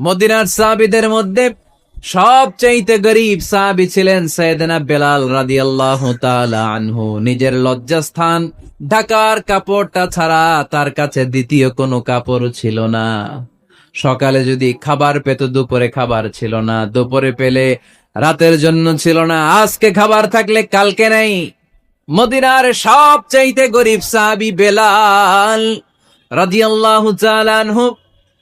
মদিনার সাহাবীদের মধ্যে সবচাইতে গরীব সাহাবী ছিলেন সাইয়েদনা বেলাল রাদিয়াল্লাহু তাআলা আনহু। নিজের লজ্জাস্থান ঢাকার কাপড়টা ছাড়া তার কাছে দ্বিতীয় কোনো কাপড় ছিল না। সকালে যদি খাবার পেত, দুপুরে খাবার ছিল না, দুপুরে পেলে রাতের জন্য ছিল না, আজকে খাবার থাকলে কালকে নাই। মদিনার সবচাইতে গরীব সাহাবী বেলাল রাদিয়াল্লাহু তাআলা আনহু,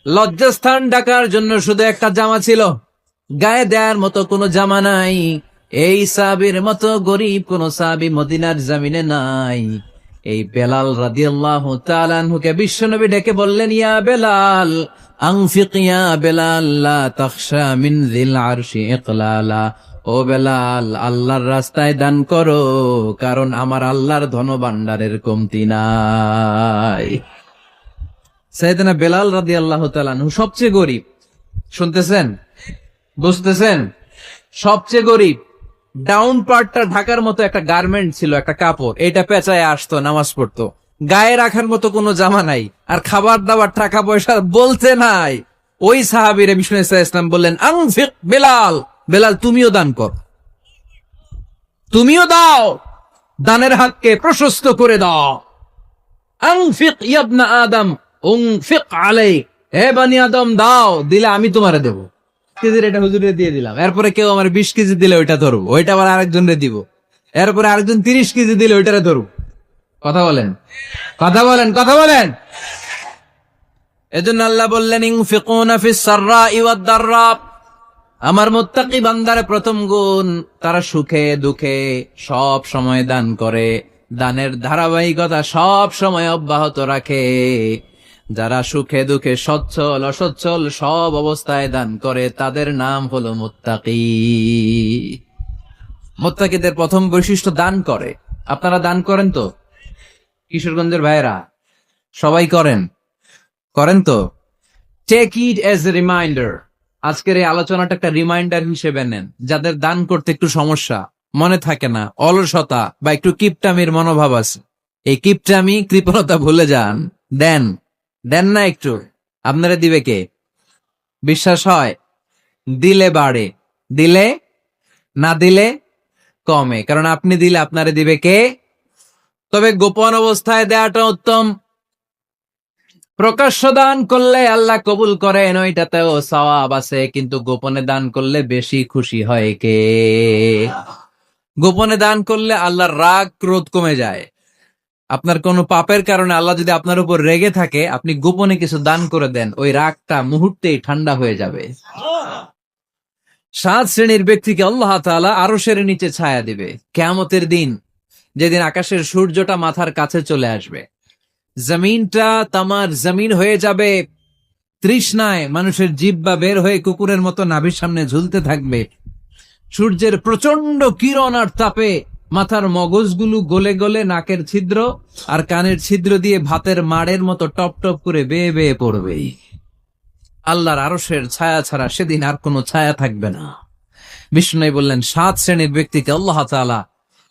লজ্জাস্থান ঢাকার জন্য শুধু একটা জামা ছিল, গায়ে দেওয়ার মতো কোনো জামা নাই। এই সাহাবীর মতো গরীব কোন সাহাবী মদিনার জমিনে নাই। এই বেলাল রাদিয়াল্লাহু তাআলা আনহুকে বিশ্বনবী ডেকে বললেন, ইয়া বেলাল আনফিক ইয়া বেলাল লা তাখশা মিন যিল আরশি ইকলালা। ও বেলাল, আল্লাহর রাস্তায় দান করো, কারণ আমার আল্লাহর ধনভাণ্ডারের কমতি নাই। সাইয়েদনা বেলাল রাদিয়াল্লাহু তাআলা আনহু সবচেয়ে গরীব। শুনতেছেন, বুঝতেছেন? সবচেয়ে গরীব। ডাউন পার্টটা ঢাকার মতো একটা গার্মেন্ট ছিল, একটা কাপড়, এটা পেঁচায় আসতো, নামাজ পড়তো। গায়ে রাখার মতো কোনো জামা নাই, আর খাবার দাবার টাকা পয়সা বলতে নাই। ওই সাহাবীর বিষ্ণু ইসলাম বললেন, আনফিক বেলাল, বেলাল তুমিও দান কর, তুমিও দাও, দানের হাতকে প্রশস্ত করে দাও। আনফিক ইবনা আদম উনফিক আলাইক, হে বনি আদম দাও, দিলে আমি তোমারে দেব। কেজির এটা হুজুরে দিয়ে দিলাম, এরপরে কেউ আমার 20 কেজি দিলে ওইটা ধরবো, ওইটা আবার আরেকজনরে দিব, এরপরে আরেকজন 30 কেজি দিলে ওইটারে ধরবো। কথা বলেন, কথা বলেন, কথা বলেন। এজন্য আল্লাহ বললেন, ইনফিকুনা ফিস সাররাই ওয়াদ দাররা। আমার মুত্তাকি বান্দার প্রথম গুণ, তারা সুখে দুঃখে সব সময় দান করে, দানের ধারাবাহিকতা সব সময় অব্যাহত রাখে। যারা সুখে দুঃখে সচ্ছল অসচ্ছল সব অবস্থায় দান করে, তাদের নাম হলো মুত্তাকি। মুত্তাকিদের প্রথম বৈশিষ্ট্য দান করে। আপনারা দান করেন তো? কিশোরগঞ্জের ভাইয়েরা সবাই করেন, করেন তো? Take it as a reminder. আজকের এই আলোচনাটা একটা রিমাইন্ডার হিসেবে নেন। যাদের দান করতে একটু সমস্যা, মনে থাকে না, অলসতা বা একটু কিপটামির মনোভাব আছে, এই কিপটামি কৃপণতা ভুলে যান, দেন। দেন না একটু, আপনারা দিবে কে? বিশ্বাস হয়? দিলে বাড়ে, দিলে না দিলে কমে, কারণ আপনি দিলে আপনারে দিবে কে? তবে গোপন অবস্থায় দেয়াটা উত্তম। প্রকাশ্য দান করলে আল্লাহ কবুল করেন, ওইটাতেও সওয়াব আছে, কিন্তু গোপনে দান করলে বেশি খুশি হয় কে? গোপনে দান করলে আল্লাহর রাগ ক্রোধ কমে যায়। আপনার কোনো পাপের কারণে আল্লাহ যদি আপনার উপর রেগে থাকে, আপনি গোপনে কিছু দান করে দেন, ওই রাগটা মুহূর্তেই ঠান্ডা হয়ে যাবে। 7 শ্রেণীর ব্যক্তিকে আল্লাহ তাআলা আরশের নিচে ছায়া দিবে কিয়ামতের দিন, যেদিন আকাশের সূর্যটা মাথার কাছে চলে আসবে, জমিনটা তামার জমিন হয়ে যাবে, তৃষ্ণায় মানুষের জিহ্বা বের হয়ে কুকুরের মতো নাভির সামনে ঝুলতে থাকবে। সূর্যের প্রচন্ড কিরণ আর তাপে মাথার মগজগুলো গলে গলে নাকের ছিদ্র আর কানের ছিদ্র দিয়ে ভাতের মাড়ের মতো টপ টপ করে বেয়ে বেয়ে পড়বে। আল্লাহর আরশের ছায়া ছাড়া সেদিন আর কোনো ছায়া থাকবে না। বিষ্ণু বললেন, 7 শ্রেণীর ব্যক্তিকে আল্লাহ তাআলা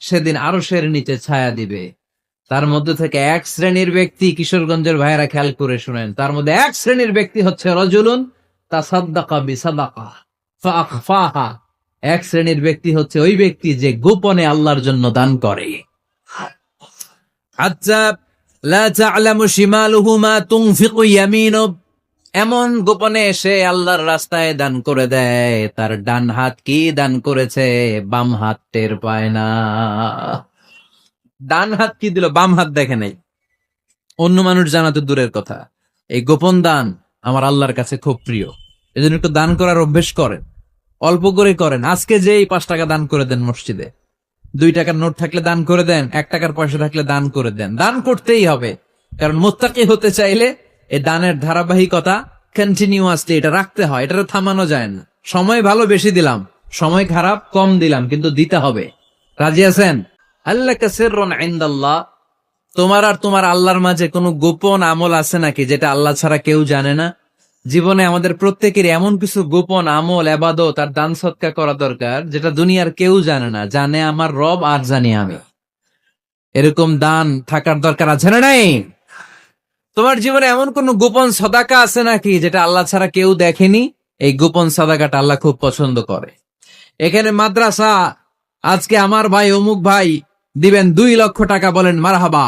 সেদিন আরশের নিচে ছায়া দিবে। তার মধ্যে থেকে 1 শ্রেণীর ব্যক্তি, কিশোরগঞ্জের ভাইয়েরা খেয়াল করে শুনেন, তার মধ্যে 1 শ্রেণীর ব্যক্তি হচ্ছে রাজুলুন তাসাদ্দাকা বিসাদাকা ফাআখফাহা। 1 শ্রেণীর ব্যক্তি হচ্ছে ওই ব্যক্তি যে গোপনে আল্লাহর জন্য দান করে। হাত্তা লা তা'লামু শিমালুহু মা তুনফিকু ইয়ামিনু। এমন গোপনে এসে আল্লাহর রাস্তায় দান করে দেয়, তার ডান হাত কি দান করেছে বাম হাত টের পায় না। ডান হাত কি দিল, বাম হাত দেখে নাই। অন্য মানুষ জানা তো দূরের কথা, এই গোপন দান আমার আল্লাহর কাছে খুব প্রিয়। এজন্য একটু দান করার অভ্যেস করেন, অল্প করে করেন। আজকে যেই 5 টাকা দান করে দেন মসজিদে, 2 টাকার নোট থাকলে দান করে দেন, 1 টাকার পয়সা থাকলে দান করে দেন। দান করতেই হবে, কারণ মুত্তাকি হতে চাইলে এই দানের ধারাবাহিকতা কন্টিনিউয়াসলি এটা রাখতে হয়, এটা থামানো যায় না। সময় ভালো বেশি দিলাম, সময় খারাপ কম দিলাম, কিন্তু দিতে হবে। রাজি আছেন? আল্লাকা সিররুন ইনদাল্লাহ। তোমার আর তোমার আল্লাহর মাঝে কোনো গোপন আমল আছে নাকি যেটা আল্লাহ ছাড়া কেউ জানে না? জীবনে আমাদের প্রত্যেকের এমন কিছু গোপন আমল, ইবাদত আর দান সদকা করা দরকার যেটা দুনিয়ার কেউ জানে না, জানে আমার রব আর জানি আমি। এরকম দান থাকার দরকার আছে না নাই? তোমার জীবনে এমন কোন গোপন সদাকা আছে নাকি যেটা আল্লাহ ছাড়া কেউ দেখেনি? এই গোপন সাদাকাটা আল্লাহ খুব পছন্দ করে। এখানে মাদ্রাসা, আজকে আমার ভাই অমুক ভাই দিবেন 2 লক্ষ টাকা, বলেন মারহাবা।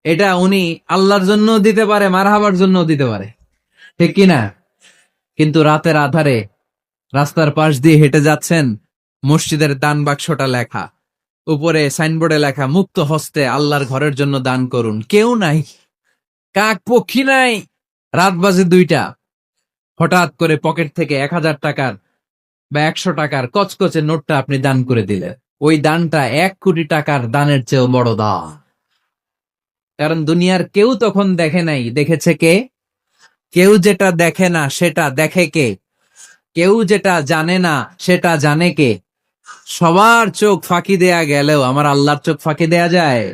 এটা উনি আল্লাহর জন্য দিতে পারে, মারহাবার জন্য দিতে পারে, ঠিক কিনা? কিন্তু রাতের আধারে রাস্তার পাশ দিয়ে হেঁটে যাচ্ছেন, মসজিদের দান বাক্সটা লেখা, উপরে সাইনবোর্ডে লেখা মুক্ত হস্তে আল্লাহর ঘরের জন্য দান করুন। কেউ নাই, কাক পক্ষী নাই। রাত বাজে 2টা, হঠাৎ করে পকেট থেকে 1000 টাকার বা 100 টাকার কচকচে নোটটা আপনি দান করে দিলেন। ওই দানটা 1 কোটি টাকার দানের চেয়েও বড় দান। কারণ দুনিয়ার কেউ তখন দেখে নাই, দেখেছে কে? কেউ যেটা দেখে না সেটা দেখে কে? কেউ যেটা জানে না সেটা জানে কে? সবার চোখ ফাঁকি দেয়া গেলেও আমার আল্লাহর চোখ ফাঁকি দেয়া যায়?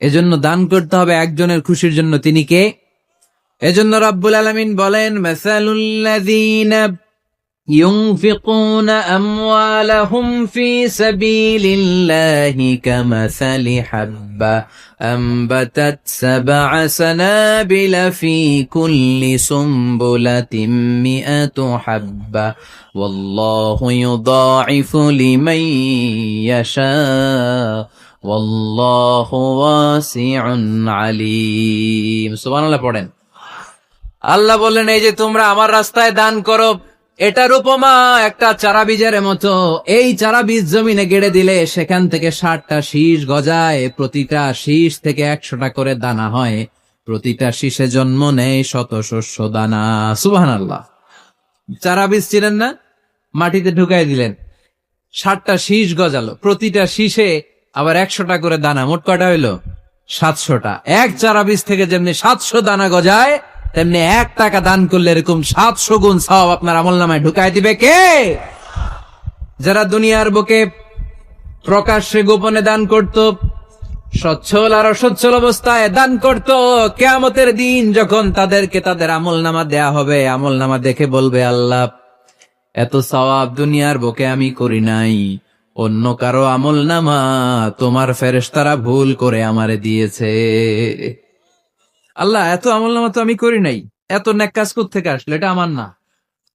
এজন্য দান করতে হবে একজনের খুশির জন্য। তিনি কে? এজন্য রাব্বুল আলামিন বলেন, মাসালুল্লাযীনা ينفقون أموالهم في سبيل الله كمثل حبة أنبتت 7 سنابل في كل سنبلة 100 حبة والله يضاعف لمن يشاء والله واسع عليم। সুবহানাল্লাহ পড়েন। আল্লাহ বললেন, এই যে তোমরা আমার রাস্তায় দান করো, এটার উপমা একটা চারা বীজের মতো। এই চারা বীজ জমিনে গেড়ে দিলে সেখান থেকে 60টা শীষ গজায়, প্রতিটা শীষ থেকে 100টা করে দানা হয়, প্রতিটা শীষে জন্ম নেয় শত শস্য দানা। সুবহানাল্লাহ। চারা বীজ ছিলেন না, মাটিতে ঢুকাই দিলেন, 60টা শীষ গজালো, প্রতিটা শীষে আবার 100টা করে দানা, মোট কয়টা হইলো? 700টা। এক চারা বীজ থেকে যেমনি 700 দানা গজায়, তেমনি 1 টাকা দান করলে এরকম 700 গুণ সওয়াব আপনার আমলনামায় ঢুকাই দিবে কে? যারা দুনিয়ার বুকে প্রকাশ্যে গোপনে দান করত, সচ্ছল আর অসচ্ছল অবস্থায় দান করত, কিয়ামতের দিন যখন তাদেরকে তাদের আমলনামা দেয়া হবে, আমলনামা দেখে বলবে, আল্লাহ এত সওয়াব দুনিয়ার বুকে আমি করি নাই, অন্য কারো আমলনামা তোমার ফেরেশতারা ভুল করে আমারে দিয়েছে। আল্লাহ এত আমলনামা তো আমি করি নাই, এত নেক কাজ কোত্থেকে আসলো? এটা আমার না,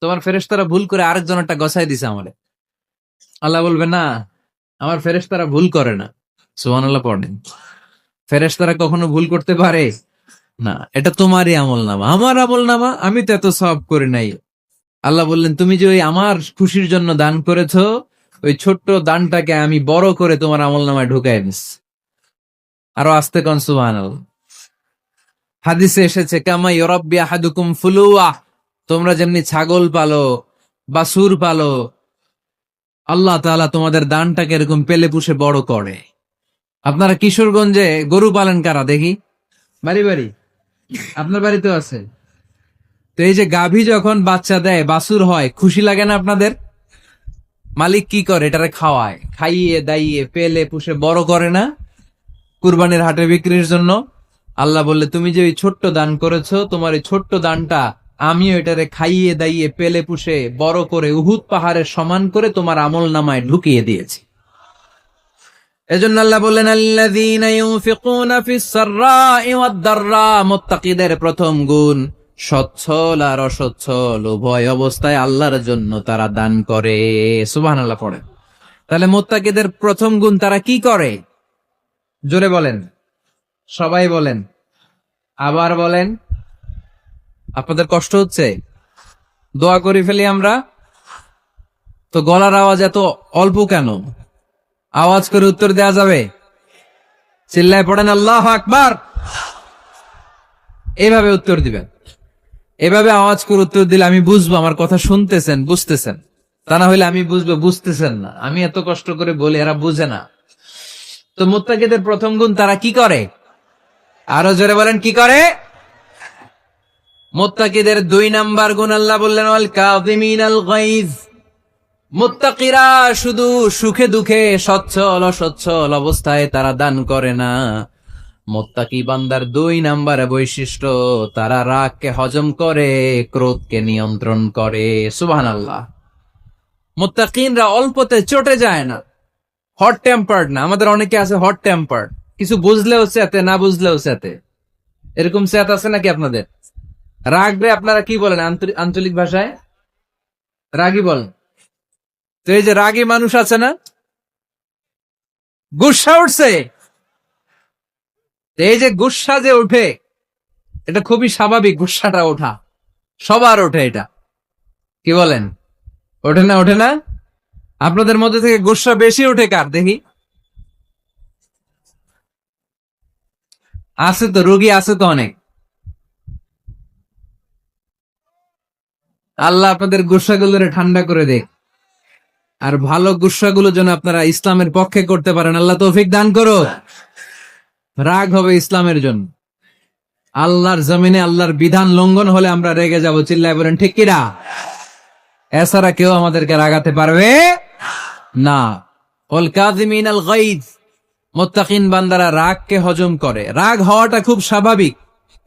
তোমার ফেরেশতারা ভুল করে আরেকজনেরটা গছাই দিছে আমারে। আল্লাহ বলবে, না, আমার ফেরেশতারা ভুল করে না। সুবহানাল্লাহ পড়েন। ফেরেশতারা কখনো ভুল করতে পারে না, এটা তোমারই আমলনামা, আমার আমলনামা, আমি তো এত সওয়াব করি নাই। আল্লাহ বললেন, তুমি যে ওই আমার খুশির জন্য দান করেছো, ওই ছোট্ট দানটাকে আমি বড় করে তোমার আমলনামায় ঢুকাই দিচ্ছি। আরো আস্তে কোন সুবহানাল্লাহ। হাদিসে এসেছে, কামা ইউরাব্বি আহাদুকুম ফুলুয়া, তোমরা যেমনি ছাগল পালো, বাছুর পালো, আল্লাহ তাআলা তোমাদের দানটাকে এরকম পেলে পুষে বড় করে। আপনারা কিশোরগঞ্জে গরু পালেন কারা দেখি? বাড়ি বাড়ি, আপনার বাড়িতেও আছে। তো এই যে গাভী যখন বাচ্চা দেয়, বাছুর হয়, খুশি লাগে না আপনাদের? মালিক কি করে? এটারে খাওয়ায়, খাইয়ে দাইয়ে পেলে পুষে বড় করে না, কুরবানির হাটে বিক্রির জন্য। আল্লাহ বললে, তুমি যে ওই ছোট্ট দান করেছো, তোমার এই ছোট্ট দানটা আমিও এটারে খাইয়ে দাইয়ে পেলে পুষে বড় করে উহুদ পাহাড়ের সমান করে তোমার আমলনামায় ঢুকিয়ে দিয়েছি। এজন্য আল্লাহ বললেন, আল্লাযীনা ইউনফিকুনা ফিস সাররাই ওয়াদ দাররা, মুত্তাকিদের প্রথম গুণ সচ্ছল আর অসচ্ছল উভয় অবস্থায় আল্লাহর জন্য তারা দান করে। সুবহানাল্লাহ পড়ে। তাহলে মুত্তাকিদের প্রথম গুণ, তারা কি করে? জোরে বলেন, সবাই বলেন, আবার বলেন। আপনাদের কষ্ট হচ্ছে? দোয়া করি ফেলি আমরা তো, গলার আওয়াজ এত অল্প কেন? আওয়াজ করে উত্তর দেয়া যাবে? চিল্লায় পড়েন আল্লাহু আকবার। এভাবে উত্তর দিবেন, এভাবে আওয়াজ করে উত্তর দিলে আমি বুঝবো আমার কথা শুনতেছেন, বুঝতেছেন। তা না হইলে আমি বুঝবো বুঝতেছেন না, আমি এত কষ্ট করে বলি, এরা বুঝে না। তো মুত্তাকিদের প্রথম গুণ, তারা কি করে? আরো জোরে বলেন, কি করে? মুত্তাকিদের 2 নাম্বার গুণ আল্লাহ বললেন, ওয়াল কাযিমিনাল গায়জ। মুত্তাকিরা শুধু সুখে দুঃখে, সচ্ছল অসচ্ছল অবস্থায় তারা দান করে না। মুত্তাকি বান্দার 2 নাম্বার বৈশিষ্ট্য, তারা রাগকে হজম করে, ক্রোধকে নিয়ন্ত্রণ করে। সুবহানাল্লাহ। মুত্তাকিনরা অল্পতে চটে যায় না, হট টেম্পার্ড না। আমাদের অনেকে আছে হট টেম্পার্ড, কিছু বুঝলেও চেতে, না বুঝলেও চেতে। এরকম চেত আছে নাকি আপনাদের? রাগরে আপনারা কি বলেন আঞ্চলিক ভাষায়? রাগী বলেন তো। এই যে রাগী মানুষ আছে না, গুসা উঠছে, তো এই যে গুসা যে উঠে, এটা খুবই স্বাভাবিক। গুসাটা ওঠা সবার ওঠে, এটা কি বলেন? ওঠে না? ওঠে না? আপনাদের মধ্যে থেকে গুসা বেশি ওঠে কার দেখি? আছে তো, রোগী আছে তো অনেক। আল্লাহ আপনাদের গুসাগুলোরে ঠান্ডা করে দেখ, আর ভালো গুসাগুলো যেন আপনারা ইসলামের পক্ষে করতে পারেন। আল্লাহ তৌফিক দান করো। রাগ হবে ইসলামের জন্য। আল্লাহর জমিনে আল্লাহর বিধান লঙ্ঘন হলে আমরা রেগে যাব। চিল্লায় বলেন ঠিক কিনা? এছাড়া কেউ আমাদেরকে রাগাতে পারবে না। ওয়াল কাযিমিনাল গাইজ, মুত্তাকিন বান্দারা রাগকে হজম করে। রাগ হওয়াটা খুব স্বাভাবিক,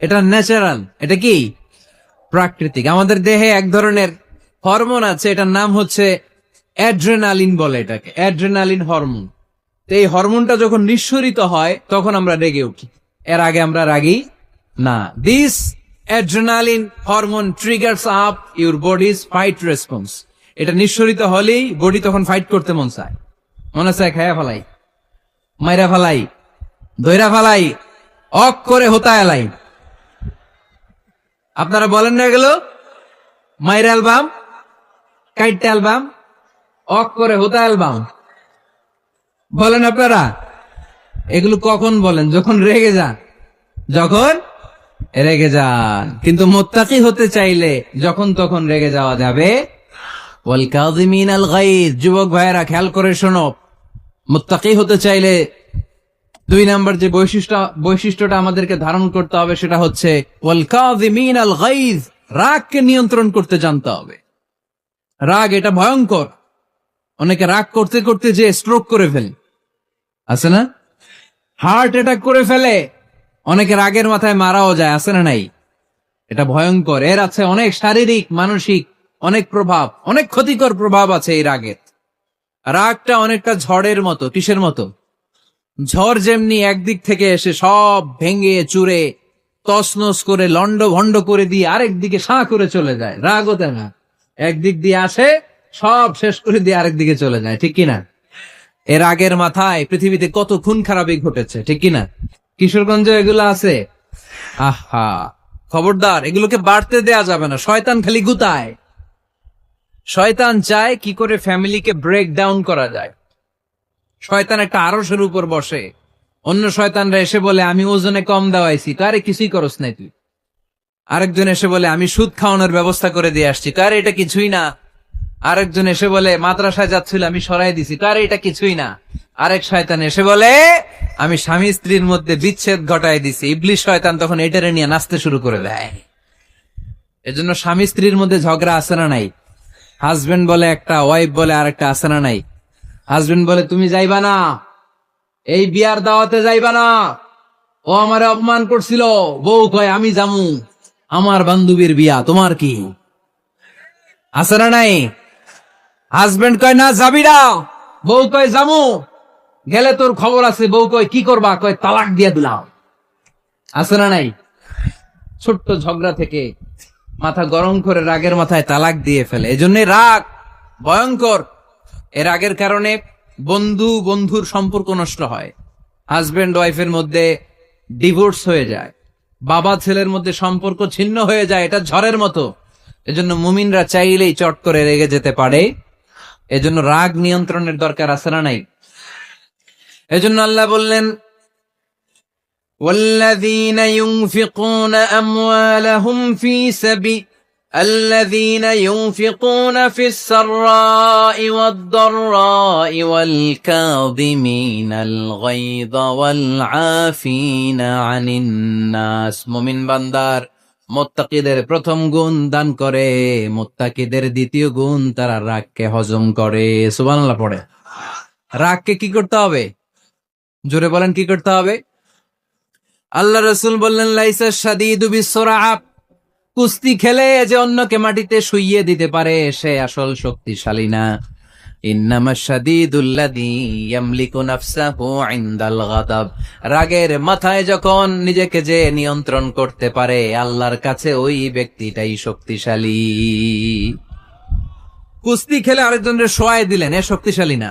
এটা ন্যাচারাল, এটা কি প্রাকৃতিক। আমাদের দেহে এক ধরনের হরমোন আছে, এটার নাম হচ্ছে অ্যাড্রেনালিন বলে এটাকে, অ্যাড্রেনালিন হরমোন। তো এই হরমোনটা যখন নিঃসরিত হয় তখন আমরা রেগে উঠি, এর আগে আমরা রাগি না। This adrenaline hormone triggers up your bodies fight response. এটা নিঃসরিত হলেই বডি তখন ফাইট করতে মন চায়, মনে চায় খায়া ফেলাই, মাইরা ফেলাই, দইরা ফেলাই, অক করে হোতা এলাই। আপনারা বলেন না এগুলো? মাইরা অ্যালবাম, কাইটটা অ্যালবাম, অক করে হোতা অ্যালবাম বলেন আপনারা? এগুলো কখন বলেন? যখন রেগে যান, যখন রেগে যান। কিন্তু মুত্তাকি হতে চাইলে যখন তখন রেগে যাওয়া যাবে। ওয়াল কাযিমিনাল গাইজ, যুবক ভাইয়েরা খেয়াল করে শোনো, মুত্তাকি হতে চাইলে 2 নাম্বার যে বৈশিষ্ট্যটা আমাদেরকে ধারণ করতে হবে সেটা হচ্ছে ওয়াল কাযিমিনাল গাইজ, রাগকে নিয়ন্ত্রণ করতে জানতে হবে। রাগ এটা ভয়ঙ্কর। অনেকে রাগ করতে করতে যে স্ট্রোক করে ফেলে, আছে না? হার্ট অ্যাটাক করে ফেলে, অনেকে রাগের মাথায় মারাও যায়, আছে না নাই? এটা ভয়ঙ্কর। এর আছে অনেক শারীরিক, মানসিক অনেক প্রভাব, অনেক ক্ষতিকর প্রভাব আছে এই রাগের। রাগটা অনেকটা ঝড়ের মতো। কিসের মতো? ঝড় যেমনি একদিক থেকে এসে সব ভেঙে চুরে তছনছ করে লন্ড ভন্ড করে দিয়ে আরেক দিকে সাঁ করে চলে যায়, রাগও তেমন একদিক দিয়ে আসে, সব শেষ করে দিয়ে আরেক দিকে চলে যায়, ঠিক কিনা? এর আগের মাথায় পৃথিবীতে কত খুন খারাপি ঘটেছে, ঠিক কিনা? কিশোরগঞ্জে এগুলো আছে। আহা, খবরদার, এগুলোকে বাড়তে দেয়া যাবে না। শয়তান খালি গুতায়। শয়তান চায় কি করে ফ্যামিলিকে ব্রেক ডাউন করা যায়। শয়তান একটা আরশের উপর বসে, অন্য শয়তানরা এসে বলে আমি ওজনে কম দেওয়াইছি, তো আরে কিছুই করস নাই তুই। আরেকজন এসে বলে আমি সুদ খাওয়ানোর ব্যবস্থা করে দিয়ে আসছি, তো আরে এটা কিছুই না। আরেকজন এসে বলে মাদ্রাসায় যাচ্ছিল আমি সরাই দিছি, তো আরে এটা কিছুই না। আরেক শয়তান এসে বলে আমি স্বামী স্ত্রীর মধ্যে বিচ্ছেদ ঘটাই দিছি। ইবলিশ শয়তান তখন এটারে নিয়ে নাচতে শুরু করে দেয়। এজন্য স্বামী স্ত্রীর মধ্যে ঝগড়া আছে না নাই? হাজবেন্ড বলে একটা, ওয়াইফ বলে আরেকটা, আছে না নাই? হাজবেন্ড বলে তুমি যাইবা না, এই বিয়ার দাওয়াতে যাইবা না, ও আমারে অপমান করছিল। বউ কয় আমি যামু, আমার বান্ধবীর বিয়া, তোমার কি? আছে না নাই? হাজবেন্ড কয় না যাবি না, বউ কয় যামু, গেলে তোর খবর আছে। বউ কয় কি করবা? কয় তালাক দিয়ে দিলাম। আছে না নাই? ছোট্ট ঝগড়া থেকে মাথা গরম করে রাগের মাথায় তালাক দিয়ে ফেলে। এজন্য রাগ ভয়ঙ্কর। এর রাগের কারণে বন্ধু বন্ধুর সম্পর্ক নষ্ট হয়, হাজবেন্ড ওয়াইফের মধ্যে ডিভোর্স হয়ে যায়, বাবা ছেলের মধ্যে সম্পর্ক ছিন্ন হয়ে যায়। এটা ঝড়ের মতো। এজন্য মুমিনরা চাইলেই চট করে রেগে যেতে পারে। এজন্য রাগ নিয়ন্ত্রণের দরকার, আছে না নাই? এজন্য আল্লাহ বললেন والذين ينفقون أموالهم في سبيل الذين ينفقون في السراء والضراء والكاظمين الغيظ والعافين عن الناس। মুমিন বান্দার মুত্তাকিদের প্রথম গুণ দান করে, মুত্তাকিদের দ্বিতীয় গুণ তারা রাগকে হজম করে। সুবহানাল্লাহ পড়ে। রাগকে কি করতে হবে? জোরে বলেন, কি করতে হবে? আল্লাহ রাসূল বললেন লাইসা শাদীদু বিসরাআ, কুস্তি খেলে যে অন্যকে মাটিতে শুইয়ে দিতে পারে সে আসল শক্তিশালী না। ইন্নামাশ শাদীদুল্লাযী ইয়ামলিকু নাফসাহু ইনদাল গাদাব, রাগের মাথায় যখন নিজেকে যে নিয়ন্ত্রণ করতে পারে আল্লাহর কাছে ওই ব্যক্তিটাই শক্তিশালী। কুস্তি খেলে আরেকজনের শোয়াই দিলেন, এ শক্তিশালী না,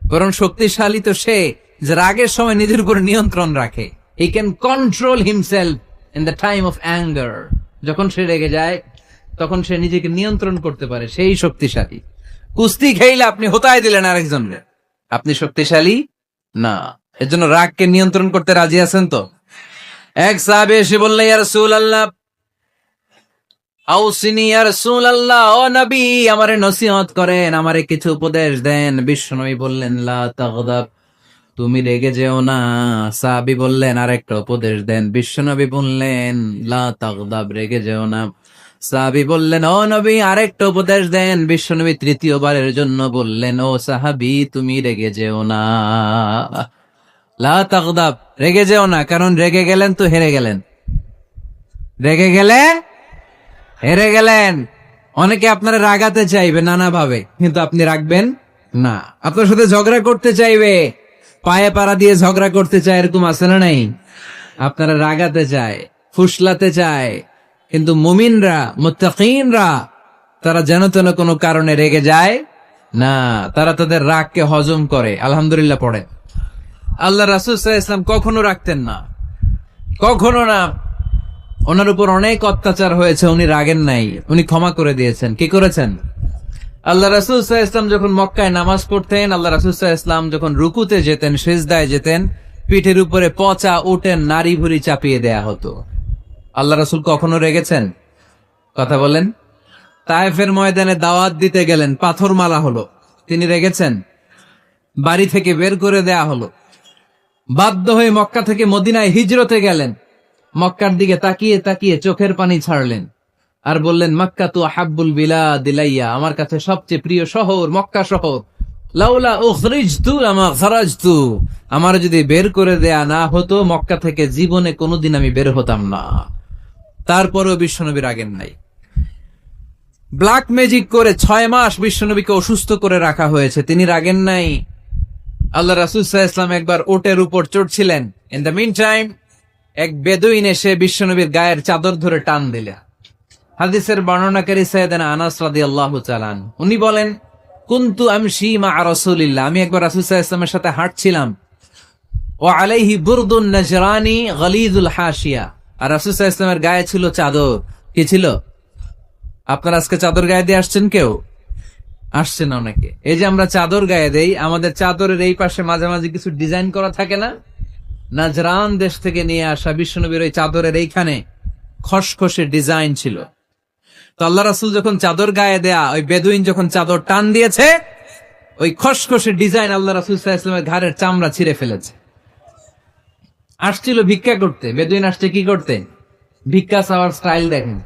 বরং শক্তিশালী তো সে যে রাগের সময় নিজের উপর নিয়ন্ত্রণ রাখে। He can control himself in the time of anger. যখন সে রেগে যায় তখন সে নিজেকে নিয়ন্ত্রণ করতে পারে, সেই শক্তিশালী। কুস্তি খেলে আপনি হোতায় দিলেন আরেকজনকে, আপনি শক্তিশালী না। এর জন্য রাগকে নিয়ন্ত্রণ করতে রাজি আছেন তো? এক সাহাবী এসে বললেন, ইয়া রাসূলুল্লাহ, আউসিনি ইয়া রাসূলুল্লাহ, ও নবী আমারে নসিহত করেন, আমারে কিছু উপদেশ দেন। বিশ্বনবী বললেন, লা তাগদাব, তুমি রেগে যেও না। সাহাবী বললেন, আরেকটা উপদেশ দেন। বিশ্বনবী বললেন, লা তাগদাব, রেগে যেও না। সাহাবী বললেন, ও নবী আরেকটা উপদেশ দেন। বিশ্বনবী তৃতীয়বারের জন্য বললেন, ও সাহাবী তুমি রেগে যেও না, লা তাগদাব, রেগে যেও না। কারণ রেগে গেলেন তো হেরে গেলেন, রেগে গেলে হেরে গেলেন। অনেকে আপনারা রাগাতে চাইবে নানা ভাবে, কিন্তু আপনি রাখবেন না। আপনার সাথে ঝগড়া করতে চাইবে, পায়ে পাড়া দিয়ে ঝগড়া করতে চায়, এরকম আছে না নাই? আপনারা রাগাতে চায়, ফুসলাতে চায়, কিন্তু মুমিনরা, মুত্তাকিনরা, তারা যেন তেন কোনো কারণে রেগে যায় না। তারা তাদের রাগকে হজম করে, আলহামদুলিল্লাহ পড়ে। আল্লাহ রাসূল সাল্লাল্লাহু আলাইহি ওয়াসাল্লাম কখনো রাখতেন না, কখনো না। ওনার উপর অনেক অত্যাচার হয়েছে, উনি রাগেন নাই, উনি ক্ষমা করে দিয়েছেন। কি করেছেন? আল্লাহ রাসূল সাল্লাল্লাহু আলাইহি ওয়াসাল্লাম যখন মক্কায় নামাজ পড়তেন, আল্লাহ রাসূল সাল্লাল্লাহু আলাইহি ওয়াসাল্লাম যখন রুকুতে যেতেন, সিজদায় যেতেন, পিঠের উপরে পচা উটের নাড়ি ভুড়ি চাপিয়ে দেয়া হতো। আল্লাহ রাসূল কখনো রেগেছেন? কথা বলেন। তায়েফের ময়দানে দাওয়াত দিতে গেলেন, পাথর মারা হলো, তিনি রেগেছেন? বাড়ি থেকে বের করে দেয়া হলো, বাধ্য হয়ে মক্কা থেকে মদিনায় হিজরতে গেলেন। মক্কার দিকে তাকিয়ে তাকিয়ে চোখের পানি ছাড়লেন আর বললেন, মক্কা তু আহাব্বুল বিলাদ ইলাইয়া, আমার কাছে সবচেয়ে প্রিয় শহর মক্কা শহর। লাউলা উখরিজতু লামা খারাজতু, আমার যদি বের করে দেয়া না হতো মক্কা থেকে জীবনে কোনোদিন আমি বের হতাম না। তারপরেও বিশ্বনবী রাগেন নাই। ব্ল্যাক ম্যাজিক করে 6 মাস বিশ্বনবীকে অসুস্থ করে রাখা হয়েছে, তিনি রাগেন নাই। আল্লাহ রাসূল সাল্লাল্লাহু আলাইহি ওয়াসাল্লাম একবার উটের উপর চড়ছিলেন। ইন দ্য মিন টাইম এক বেদুইন এসে বিশ্বনবীর গায়ের চাদর ধরে টান দিলেন। হাদিসের বর্ণনাকারী সাইয়েদনা আনাস রাদিয়াল্লাহু তাআলা আনহু, উনি বলেন, কুনতু আমশি মা রাসূলিল্লাহ, আমি একবার রাসূল সাল্লাল্লাহু আলাইহি ওয়াসাল্লামের সাথে হাঁটছিলাম। ওয়া আলাইহি বুরদুন নাজরানি গলিযুল হাশিয়া, আর রাসূল সাল্লাল্লাহু আলাইহি ওয়াসাল্লামের গায়ে ছিল চাদর। কি ছিল? আপনারা আজকে চাদর গায়ে দিয়ে আসছেন? কেউ আসছে না অনেকে। এই যে আমরা চাদর গায়ে দেই, আমাদের চাদরের এই পাশে মাঝে মাঝে কিছু ডিজাইন করা থাকে না? নাজরান দেশ থেকে নিয়ে আসা বিশ্বনবীর ওই চাদরের এইখানে খসখসে ডিজাইন ছিল। তো আল্লাহ রাসূল যখন চাদর গায়ে দেয়া, ওই বেদুইন যখন চাদর টান দিয়েছে, ওই খসখসে ডিজাইন আল্লাহ রাসূল সাল্লাল্লাহু আলাইহি ওয়াসাল্লামের ঘাড়ের চামড়া ছিঁড়ে ফেলেছে। আসছিল ভিক্ষা করতে, বেদুইন আসছে কি করতে? ভিক্ষা চাওয়ার স্টাইল দেখেন,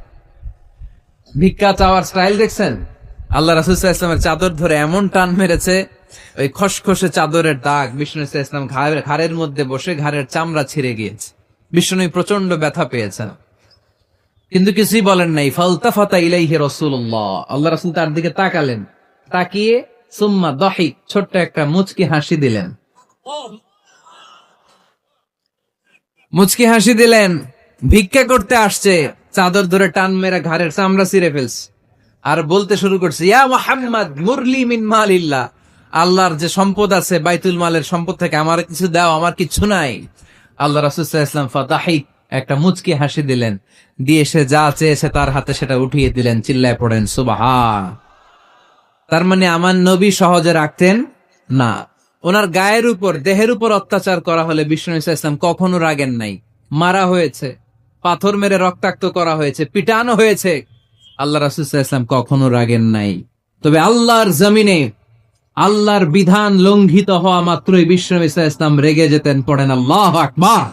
ভিক্ষা চাওয়ার স্টাইল দেখছেন? আল্লাহ রাসূল সাল্লাল্লাহু আলাইহি ওয়াসাল্লামের চাদর ধরে এমন টান মেরেছে, ওই খসখসে চাদরের দাগ বিষ্ণু ইসলাম ঘাড়ের মধ্যে বসে ঘাড়ের চামড়া ছিঁড়ে গিয়েছে। বিষ্ণু প্রচন্ড ব্যথা পেয়েছেন, কিন্তু কিছুই বলেন নাই। ফালতাফাতা ইলাইহি রাসূলুল্লাহ, আল্লাহ রাসূল তার দিকে তাকালেন, তাকিয়ে সুম্মা দাহিক, ছোট্ট একটা মুচকি হাসি দিলেন। মুচকি হাসি দিলেন। ভিক্ষা করতে আসছে, চাদর ধরে টান মেরে ঘাড়ের চামড়া ছিঁড়ে ফেলছে, আর বলতে শুরু করছে, ইয়া মুহাম্মদ মুরলি মিন মালিল্লাহ, আল্লাহর যে সম্পদ আছে বাইতুল মালের সম্পদ থেকে আমার কিছু দাও, আমার কিছু নাই। আল্লাহ রাসূল সাল্লাল্লাহু আলাইহি ওয়াসাল্লাম ফাদাহিক, একটা মুচকি হাসি দিলেন, দিয়ে সে যা চেয়েছে তার হাতে সেটা উঠিয়ে দিলেন। চিল্লায় পড়েন সুবহান। তার মানে আমার নবী সহজে রাখতেন না। ওনার গায়ের উপর, দেহের উপর অত্যাচার করা হলে বিষ্ণু ইসলাম কখনো রাগেন নাই। মারা হয়েছে, পাথর মেরে রক্তাক্ত করা হয়েছে, পিটানো হয়েছে, আল্লাহ রাসূল সাল্লাল্লাহু আলাইহি ওয়াসাল্লাম কখনো রাগেন নাই। তবে আল্লাহর জমিনে আল্লাহর বিধান লঙ্ঘিত হওয়া মাত্রই বিষ্ণু ইসলাম রেগে যেতেন। পড়েন আল্লাহু আকবার।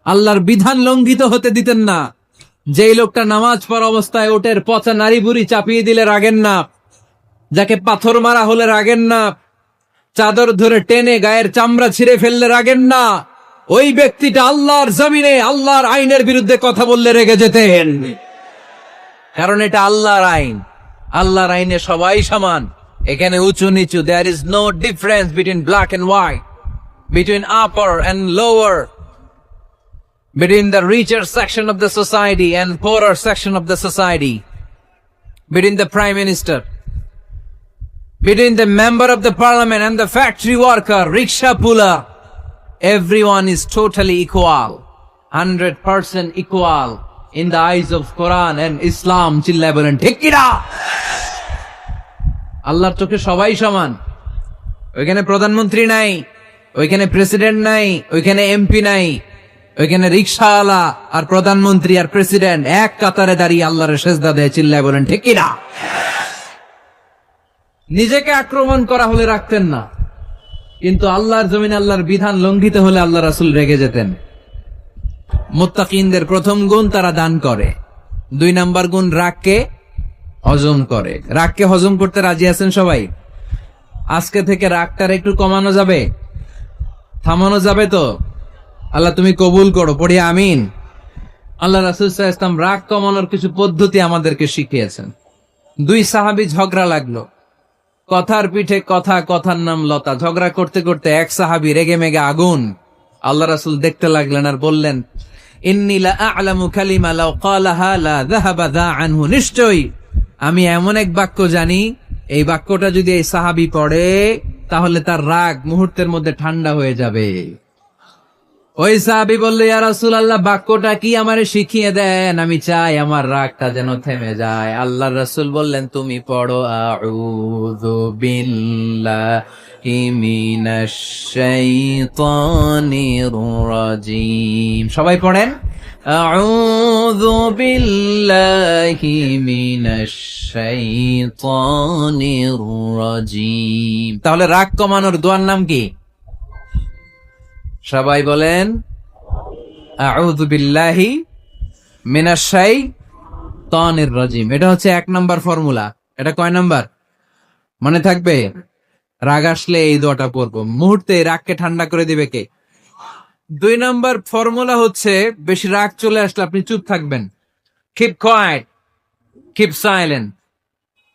আল্লাহর বিধান লঙ্ঘিত হতে দিতেন না। যেই লোকটা নামাজ পড়া অবস্থায় ওটের পচা নারী বুড়ি চাপিয়ে দিলে রাগেন না, যাকে পাথর মারা হলে রাগেন না, চাদর ধরে টেনে গায়ের চামড়া ছিঁড়ে ফেললে রাগেন না, ওই ব্যক্তিটা আল্লাহর জমিনে আল্লাহর আইনের বিরুদ্ধে কথা বললে রেগে যেতেন। কারণ এটা আল্লাহর আইন, আল্লাহর আইনে সবাই সমান। এখানে উঁচু নিচু, there is no difference between black and white, between upper and lower, between the richer section of the society and poorer section of the society, between the prime minister between the member of the parliament and the factory worker, rickshaw puller, everyone is totally equal, 100% equal in the eyes of Quran and Islam. চিল্লায় বলেন ঠিক কি না? আল্লাহর চোখে সবাই সমান। ওইখানে প্রধানমন্ত্রী নাই, ওইখানে প্রেসিডেন্ট নাই, ওইখানে এমপি নাই, ওইখানে রিকশাওয়ালা আর প্রধানমন্ত্রী আর প্রেসিডেন্ট এক কাতারে দাঁড়িয়ে আল্লাহর সেজদা দেয়। চিল্লায় বলেন ঠিক কি না? নিজেকে আক্রমণ করা হলে রাখতেন না, কিন্তু আল্লাহর জমিনে আল্লাহর বিধান লঙ্ঘিত হলে আল্লাহ রাসূল রেগে যেতেন। মুত্তাকিনদের প্রথম গুণ তারা দান করে, 2 নাম্বার গুণ রাগকে হজম করে। রাগকে হজম করতে রাজি আছেন সবাই? আজকে থেকে রাগটার একটু কমানো যাবে, থামানো যাবে তো? আল্লাহ তুমি কবুল করো, পড়ি আমিন। আল্লাহ রাসূল সাল্লাল্লাহু আলাইহি ওয়াসাল্লাম রাগ কমানোর কিছু পদ্ধতি আমাদেরকে শিখিয়েছেন। 2 সাহাবী ঝগড়া লাগলো, কথার পিঠে কথা, কথার নাম লতা। ঝগড়া করতে করতে এক সাহাবী রেগে মেগে আগুন। আল্লাহ রাসূল দেখতে লাগলেন আর বললেন, ইন্নী লা আ'লামু কালিমা লাউ ক্বালাহা লা যাহাবা যা আনহু। নিশ্চয়ই আমি এমন এক বাক্য জানি, এই বাক্যটা যদি এই সাহাবী পড়ে তাহলে তার রাগ মুহূর্তের মধ্যে ঠান্ডা হয়ে যাবে। ওই সাহাবী বলল, ইয়া রাসূলুল্লাহ, বাক্যটা কি আমারে শিখিয়ে দেন, আমি চাই আমার রাগটা যেন থেমে যায়। আল্লাহর রাসূল বললেন, তুমি পড়ো আউযু বিল্লাহি মিনাশ শাইতানির রাজীম। সবাই পড়েন, আউযু বিল্লাহি মিনাশ শাইতানির রাজীম। তাহলে রাগ কমানোর দোয়ার নাম কি? সবাই বলেন, আউযু বিল্লাহি মিনাশ শাইতানির রাজীম। এটা হচ্ছে 1 নাম্বার ফর্মুলা। এটা কয় নাম্বার মনে থাকবে? রাগ আসলে এই দোয়াটা পড়বো, মুহূর্তে রাগকে ঠান্ডা করে দিবে কে? 2 নাম্বার ফর্মুলা হচ্ছে, বেশি রাগ চলে আসলে আপনি চুপ থাকবেন। Keep quiet, keep silent,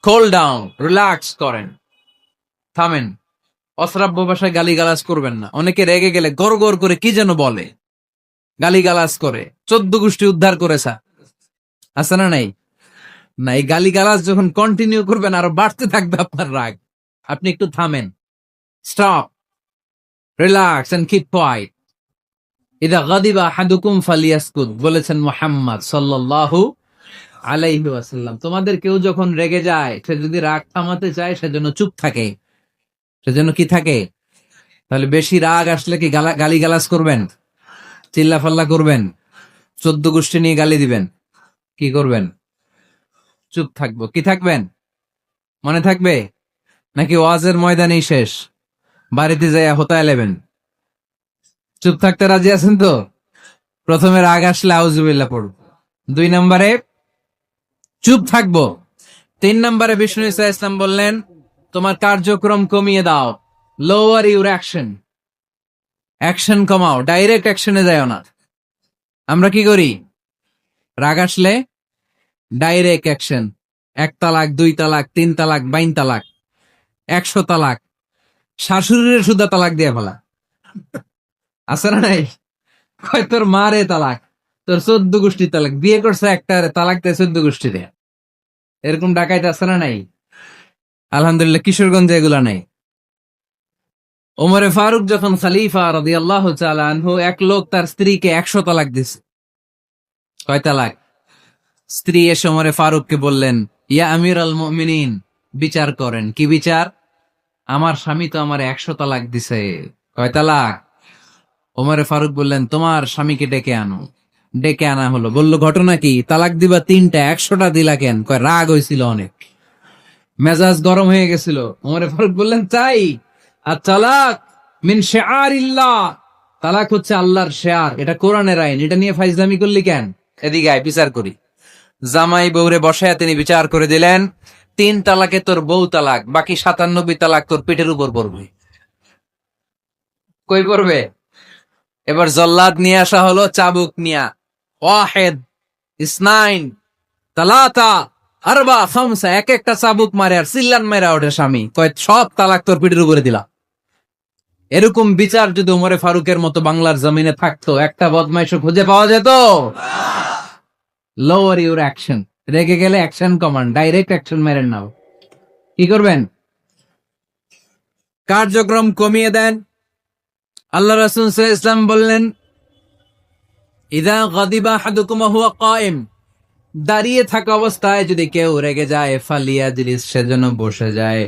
cool down, relax করেন, থামেন। অশ্রাব্য ভাষায় গালিগালাজ করবেন না। অনেকে রেগে গেলে গড় গড় করে কি যেন বলে, গালিগালাজ করে, 14 গোষ্ঠী উদ্ধার করেছে, আছে না নাই? না, এই গালিগালাজ যখন কন্টিনিউ করবেন আরো বাড়তে থাকবে আপনার রাগ। আপনি একটু থামেন, stop, relax and keep quiet. ইদা গাদিবা আহাদুকুম ফালিয়াসকুত, বলেছেন মুহাম্মদ সাল্লাল্লাহু আলাইহি ওয়াসাল্লাম। তোমাদের কেউ যখন রেগে যায়, সে যদি রাগ থামাতে চায় সেজন্য চুপ থাকে, সেজন্য কি থাকে? তাহলে বেশি রাগ আসলে কি গালিগালাজ করবেন, চিল্লাফাল্লা করবেন, 14 গোষ্ঠী নিয়ে গালি দিবেন? কি করবেন? চুপ থাকবো। কি থাকবেন? মনে থাকবে? নাকি ওয়াজের ময়দানেই শেষ, বাড়িতে যাইয়া হোতায় লেবেন? চুপ থাকতে রাজি আছেন তো? প্রথমে রাগ আসলে আউযুবিল্লাহ পড়ব, 2 নম্বরে চুপ থাকবো, 3 নম্বরে বিষ্ণু ঈসা ইসলাম বললেন, তোমার কার্যক্রম কমিয়ে দাও, লোয়ার ইউর অ্যাকশন। অ্যাকশন কমাও, ডাইরেক্ট অ্যাকশনে যাও না। আমরা কি করি? রাগ আসলে ডাইরেক্ট অ্যাকশন। 1 তালাক, 2 তালাক, 3 তালাক, 22 তালাক, 100 তালাক, শাশুড়ির সুদা তালাক দিয়ে ফেলা, আছে না নাই? কয় তোর মারে তালাক, তোর 14 গোষ্ঠী তালাক, বিয়ে করছে একটা তালাক দেয় 14 গোষ্ঠী দেয়। এরকম ডাকাইতে আছে না নাই? আলহামদুলিল্লাহ কিশোরগঞ্জে এগুলা নাই। ওমরে ফারুক যখন খলিফা রাদিয়াল্লাহু তাআলা আনহু, এক লোক তার স্ত্রীকে 100 তালাক দিছে। কয় তালাক? স্ত্রী এসে ওমরে ফারুককে বললেন, ইয়া আমিরাল মুমিনিন, বিচার করেন। কি বিচার? আমার স্বামী তো আমার 100 তালাক দিছে। কয় তালাক? ওমরে ফারুক বললেন, তোমার স্বামীকে ডেকে আনো। ডেকে আনা হলো। বলল, ঘটনা কি? তালাক দিবা 3টা, 100টা দিলা কেন? কয় রাগ হয়েছিল অনেক, মেজাজ গরম হয়ে গেছিল। ওমরে ফারুক বললেন, তাই? আর তালাক মিন শিআরিল্লাহ, তালাক হচ্ছে আল্লাহর শিআর, এটা কোরআনের আইন, এটা নিয়ে ফাইজলামি করলি কেন? এদিকে আয়, বিচার করি। জামাই বউরে বসায়া তিনি বিচার করে দিলেন, 3 তালাকে তোর বউ তালাক, বাকি 97 তালাক তোর পেটের উপর পড়বে। কই পড়বে? এবার জল্লাদ নিয়ে আসা হলো, চাবুক নিয়া, ওয়াহিদ, ইসনাইন, তালাতা, আরবা, খামসা, এক একটা চাবুক মারে আর চিল্লান মেরা ওঠে স্বামী। কয় সব তালাক তোর পিঠের উপরে দিলা। এরকম বিচার যদি ওমরে ফারুকের মতো বাংলার জমিনে থাকতো, একটা বদমাইশও খুঁজে পাওয়া যেত? Lower your action. রেগে গেলে অ্যাকশন কমান, ডাইরেক্ট অ্যাকশন মেরেন নাও। কি করবেন? কার্যক্রম কমিয়ে দেন। আল্লাহ রাসূল সাল্লাল্লাহু আলাইহি ওয়াসাল্লাম বললেন, ইযা গাদিবা আহাদুকুম ওয়া হুয়া কায়েম, দাঁড়িয়ে থাকা অবস্থায় যদি কেউ রেগে যায়, ফালিয়াজলিস, সেজন্য বসে যায়।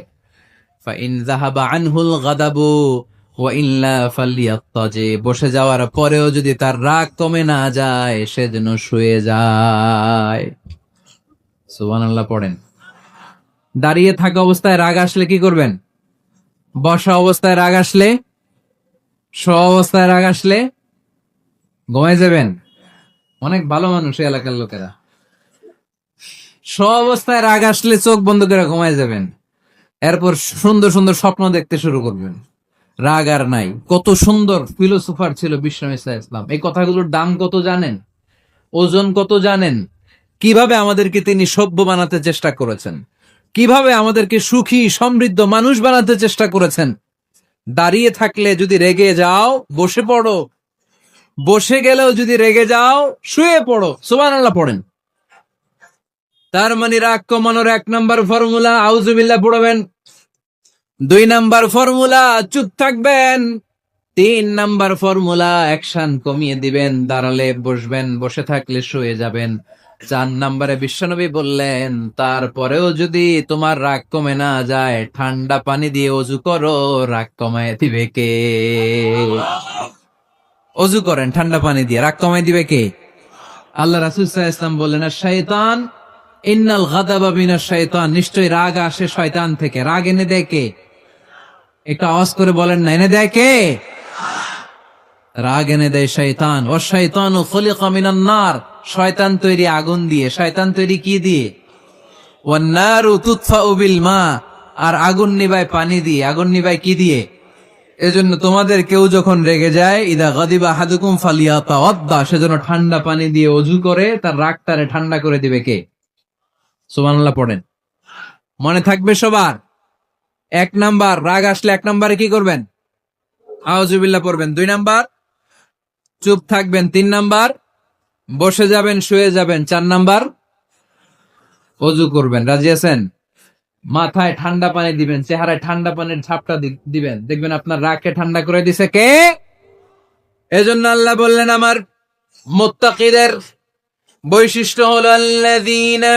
ফাইন যাহাবা আনহুল গাদাবু ওয়া ইল্লা ফালিয়াত্তাজি, বসে যাওয়ার পরেও যদি তার রাগ কমে না যায়, সেজন্য শুয়ে যায়। সুবহানাল্লাহ পড়েন। দাঁড়িয়ে থাকা অবস্থায় রাগ আসলে কি করবেন? বসা অবস্থায় রাগ আসলে, শোয়া অবস্থায় রাগ আসলে ঘুমায় যাবেন। অনেক ভালো মানুষ এই এলাকার লোকেরা। শোয়া অবস্থায় রাগ আসলে চোখ বন্ধ করে ঘুমায় যাবেন। এরপর সুন্দর সুন্দর স্বপ্ন দেখতে শুরু করবেন। রাগ আর নাই। কত সুন্দর ফিলোসোফার ছিল বিশ্বনবী সাল্লাল্লাহু আলাইহি ওয়াসাল্লাম। এই কথাগুলোর দাম কত জানেন? ওজন কত জানেন? কিভাবে আমাদেরকে তিনি সভ্য বানাতে চেষ্টা করেছেন, কিভাবে আমাদেরকে সুখী সমৃদ্ধ মানুষ বানাতে চেষ্টা করেছেন। দাঁড়িয়ে থাকলে যদি রেগে যাও, বসে পড়ো। বসে গেলেও যদি রেগে যাও, শুয়ে পড়ো। সুবহানাল্লাহ পড়েন। তার মানে রাগ কমানোর 1 নাম্বার ফর্মুলা আউযুবিল্লাহ পড়বেন। 2 নাম্বার ফর্মুলা চুপ থাকবেন। 3 নাম্বার ফর্মুলা অ্যাকশন কমিয়ে দিবেন, দাঁড়ালে বসবেন, বসে থাকলে শুয়ে যাবেন। 4 নাম্বারে বিশ্বনবী বললেন, তারপরেও যদি তোমার রাগ কমে না যায়, ঠান্ডা পানি দিয়ে অজু করো, রাগ কমায় দিবে কে? অজু করেন ঠান্ডা পানি দিয়ে, রাগ কমায় দিবে কে? আল্লাহ রাসূল সাল্লাল্লাহু আলাইহি ওয়াসাল্লাম বললেন, শাইতান ইন্নাল গাদাবা মিনাশ শাইতান, নিশ্চয়ই রাগ আসে শয়তান থেকে। রাগ এনে দেয় কে? একটু আওয়াজ করে বলেন না, এনে দেয় কে? রাগ এনে দেয় শয়তান। ও শাইতানু খুলিকা মিনান নার, শয়তান তৈরি আগুন দিয়ে। শয়তান তৈরি কি দিয়ে? ওয়ান নারু তুতফাউ বিল মা, আর আগুন নিভায় পানি দিয়ে। আগুন নিভায় কি দিয়ে? এজন্য তোমাদের কেউ যখন রেগে যায়, ইদা গাদিবা আহাদুকুম ফালিয়াতাওয়াদ্দা, সেজন্য ঠান্ডা পানি দিয়ে অজু করে তার রাগটারে ঠান্ডা করে দিবে কে? সুবহানাল্লাহ পড়েন। মনে থাকবে সবার। 1 নাম্বার, রাগ আসলে 1 নাম্বারে কি করবেন? আউযুবিল্লাহ পড়বেন। 2 নাম্বার, চুপ থাকবেন। 3 নাম্বার, বসে যাবেন, শুয়ে যাবেন। 4 নাম্বার, অজু করবেন। রাজি আছেন? মাথায় ঠান্ডা পানি দিবেন, চেহারায় ঠান্ডা পানির ঝাপটা দিবেন, দেখবেন আপনার রাগকে ঠান্ডা করে দিছে কে? এজন্য আল্লাহ বললেন, আমার মুত্তাকিদের বৈশিষ্ট্য হলো আল্লাযীনা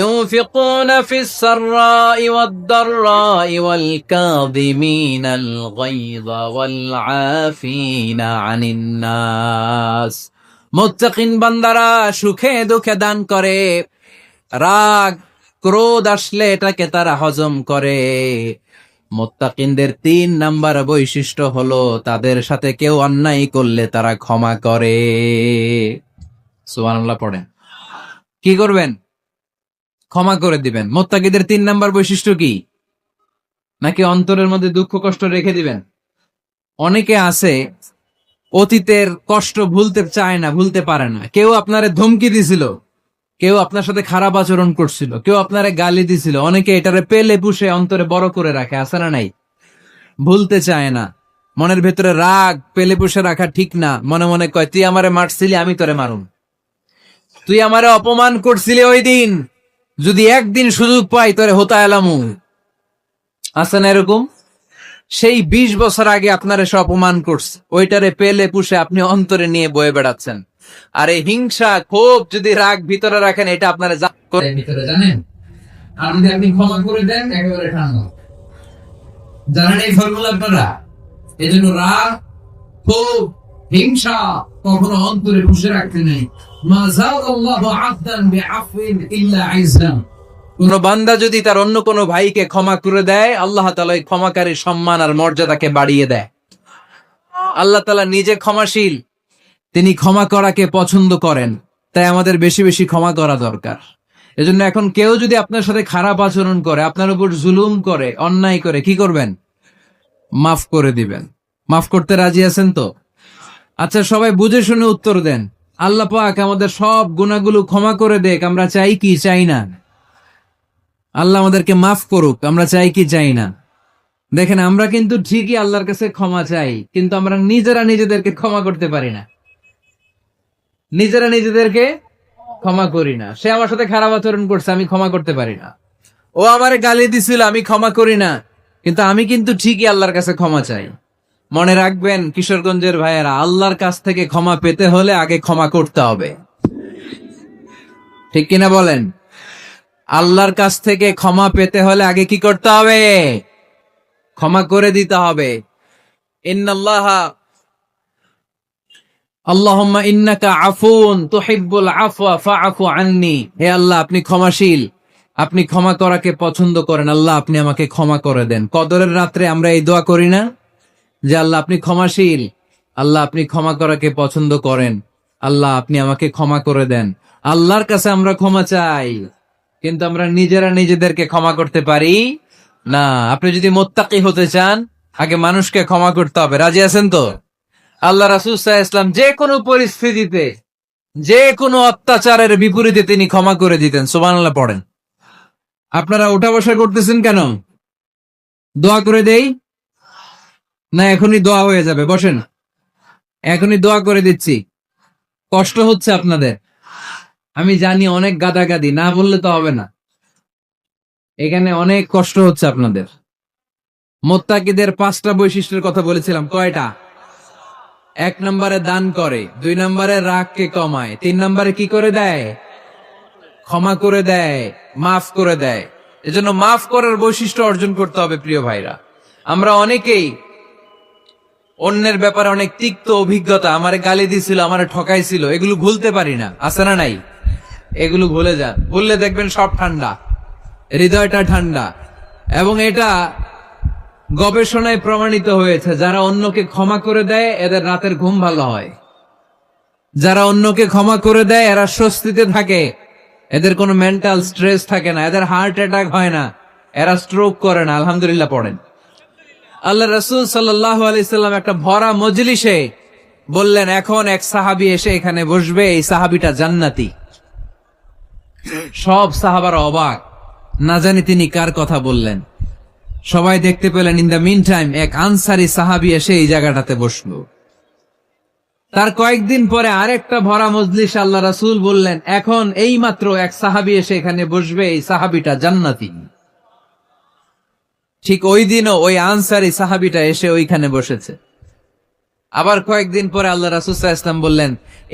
ইউনফিকুনা ফিস সাররাই ওয়াদ দাররাই ওয়াল কাযিমিনাল গায়যা ওয়াল আফিনা আনিন নাস। মুত্তাকিন বান্দারা সুখে দুঃখে দান করে, রাগ ক্রোধ আসলে এটাকে তারা হজম করে। মুত্তাকিনদের 3 নাম্বার বৈশিষ্ট্য হলো, তাদের সাথে কেউ অন্যায় করলে তারা ক্ষমা করে। সুবহানাল্লাহ পড়েন। কি করবেন? ক্ষমা করে দিবেন। মুত্তাকিদের 3 নাম্বার বৈশিষ্ট্য কি? নাকি অন্তরের মধ্যে দুঃখ কষ্ট রেখে দিবেন? অনেকে আছে অতীতের কষ্ট ভুলতে চায় না, ভুলতে পারে না। কেউ আপনারে ধমকি দিছিল, কেউ আপনার সাথে খারাপ আচরণ করছিল, কেউ আপনারে গালি দিছিল, অনেকে এটারে পেলে পুষে অন্তরে বড় করে রাখে, আছে না নাই? ভুলতে চায় না। মনের ভেতরে রাগ পেলে পুষে রাখা ঠিক না। মনে মনে কয়, তুই আমারে মারছিলি, আমি তোরে মারুম। তুই আমারে অপমান করছিলি ওই দিন, যদি একদিন সুযোগ পাই তোরে হতা এলামু। আছে না এরকম? সেই 20 বছর আগে আপনার এসে অপমান করছে, ওইটারে পেলে পুষে আপনি অন্তরে নিয়ে বয়ে বেড়াচ্ছেন। আর এই হিংসা ক্ষোভ যদি রাগ ভিতরে রাখেন, এটা আপনারা ভিতরে জানেন। আর যদি আপনি ক্ষমা করে দেন, একেবারে ঠান্ডা। জানেন এই ফর্মুলা আপনারা? এই জন্য রাগ ক্ষোভ হিংসা কখনো অন্তরে পুষে রাখতে নেই। মা যাআল্লাহু আবদান বিআফওয়িন ইল্লা ইজ্জাম। কোন বান্দা যদি তার অন্য কোন ভাইকে ক্ষমা করে দেয়, আল্লাহ তাআলা এই ক্ষমাকারীর সম্মান আর মর্যাদাকে বাড়িয়ে দেয়। আল্লাহ তাআলা নিজে ক্ষমাশীল, তিনি ক্ষমা করাকে পছন্দ করেন। তাই আমাদের বেশি বেশি ক্ষমা করা দরকার। এজন্য এখন কেউ যদি আপনার সাথে খারাপ আচরণ করে, আপনার উপর জুলুম করে, অন্যায় করে, কি করবেন? মাফ করে দিবেন। মাফ করতে রাজি আছেন তো? আচ্ছা, সবাই বুঝে শুনে উত্তর দেন। আল্লাহ পাক আমাদের সব গুনাহগুলো ক্ষমা করে দেখ, আমরা চাই কি চাই না? আল্লাহ আমাদেরকে মাফ করুক, আমরা চাই কি চাই না? দেখেন, আমরা কিন্তু ঠিকই আল্লাহর কাছে ক্ষমা চাই, কিন্তু আমরা নিজেরা নিজেদেরকে ক্ষমা করতে পারি না। নিজেরা নিজেদেরকে ক্ষমা করি না। সে আমার সাথে খারাপ আচরণ করছে, আমি ক্ষমা করতে পারি না। ও আমারে গালি দিছিল, আমি ক্ষমা করি না। কিন্তু আমি কিন্তু ঠিকই আল্লাহর কাছে ক্ষমা চাই। মনে রাখবেন কিশোরগঞ্জের ভাইয়েরা, আল্লাহর কাছ থেকে ক্ষমা পেতে হলে আগে ক্ষমা করতে হবে। ঠিক কিনা বলেন? আল্লাহর কাছ থেকে ক্ষমা পেতে হলে আগে কি করতে হবে? ক্ষমা করে দিতে হবে। আল্লাহুম্মা ইন্নাকা আফুন তুহিব্বুল আফওয়া ফাআফু আন্নি। হে আল্লাহ, আপনি ক্ষমাশীল, আপনি ক্ষমা করাকে পছন্দ করেন। আল্লাহ, আপনি আমাকে ক্ষমা করে দেন। কদরের রাত্রে আমরা এই দোয়া করি না যে আল্লাহ আপনি ক্ষমাশীল, আল্লাহ আপনি ক্ষমা করাকে পছন্দ করেন, আল্লাহ আপনি আমাকে ক্ষমা করে দেন। আল্লাহর কাছে আমরা ক্ষমা চাই, কিন্তু আমরা নিজেরা নিজেদেরকে ক্ষমা করতে পারি না। আপনি যদি মুত্তাকি হতে চান, আগে মানুষকে ক্ষমা করতে হবে। রাজি আছেন তো? আল্লাহ রাসূল সাল্লাল্লাহু আলাইহি ওয়াসাল্লাম যে কোনো পরিস্থিতিতে, যে কোনো অত্যাচারের বিপরীতে তিনি ক্ষমা করে দিতেন। সুবহানাল্লাহ পড়েন। আপনারা ওঠা বসা করতেছেন কেন? দোয়া করে দেই না? এখনই দোয়া হয়ে যাবে, বসেন। এখনই দোয়া করে দিচ্ছি। কষ্ট হচ্ছে আপনাদের, আমি জানি, অনেক গাদাগাদি, না বললে তো হবে না। এখানে অনেক কষ্ট হচ্ছে আপনাদের। মুত্তাকিদের 5টা বৈশিষ্ট্যের কথা বলেছিলাম, কয়টা? 1 নম্বরে দান করে, 2 নম্বরে রাগকে কমায়, 3 নম্বরে কি করে দেয়? ক্ষমা করে দেয়, মাফ করে দেয়। এজন্য মাফ করার বৈশিষ্ট্য অর্জন করতে হবে প্রিয় ভাইরা। আমরা অনেকেই অন্যের ব্যাপারে অনেক তিক্ত অভিজ্ঞতা, আমারে গালি দিছিল, আমারে ঠকাইছিল, এগুলো ভুলতে পারি না। আছে না নাই? এগুলো ভুলে যান। ভুললে দেখবেন সব ঠান্ডা, হৃদয়টা ঠান্ডা। এবং এটা গবেষণায় প্রমাণিত হয়েছে, যারা অন্যকে ক্ষমা করে দেয় এদের রাতের ঘুম ভালো হয়। যারা অন্যকে ক্ষমা করে দেয় এরা স্বস্তিতে থাকে, এদের কোনো মেন্টাল স্ট্রেস থাকে না, এদের হার্ট অ্যাটাক হয় না, এরা স্ট্রোক করে না। আলহামদুলিল্লাহ পড়েন। আল্লাহ রাসূল সাল্লাল্লাহু আলাইহি সাল্লাম একটা ভরা মজলিসে বললেন, এখন এক সাহাবী এসে এখানে বসবে, এই সাহাবীটা জান্নাতি। সব সাহাবারা অবাক, না জানি তিনি কার কথা বললেন। সবাই দেখতে পেলেন ইন দ্য মিন টাইম এক আনসারী সাহাবী এসে এই জায়গাটাতে বসলো। তার কয়েকদিন পরে আরেকটা ভরা মজলিস আল্লাহ রাসূল বললেন, এখন এই মাত্র এক সাহাবী এসে এখানে বসবে, এই সাহাবীটা জান্নাতি। ঠিক ওই দিনও ওই আনসারী সাহাবীটা এসে ওইখানে বসেছে। আবার কয়েকদিন পরে আল্লাহ রাসূল সাল্লাল্লাহু আলাইহি ওয়াসাল্লাম বললেন,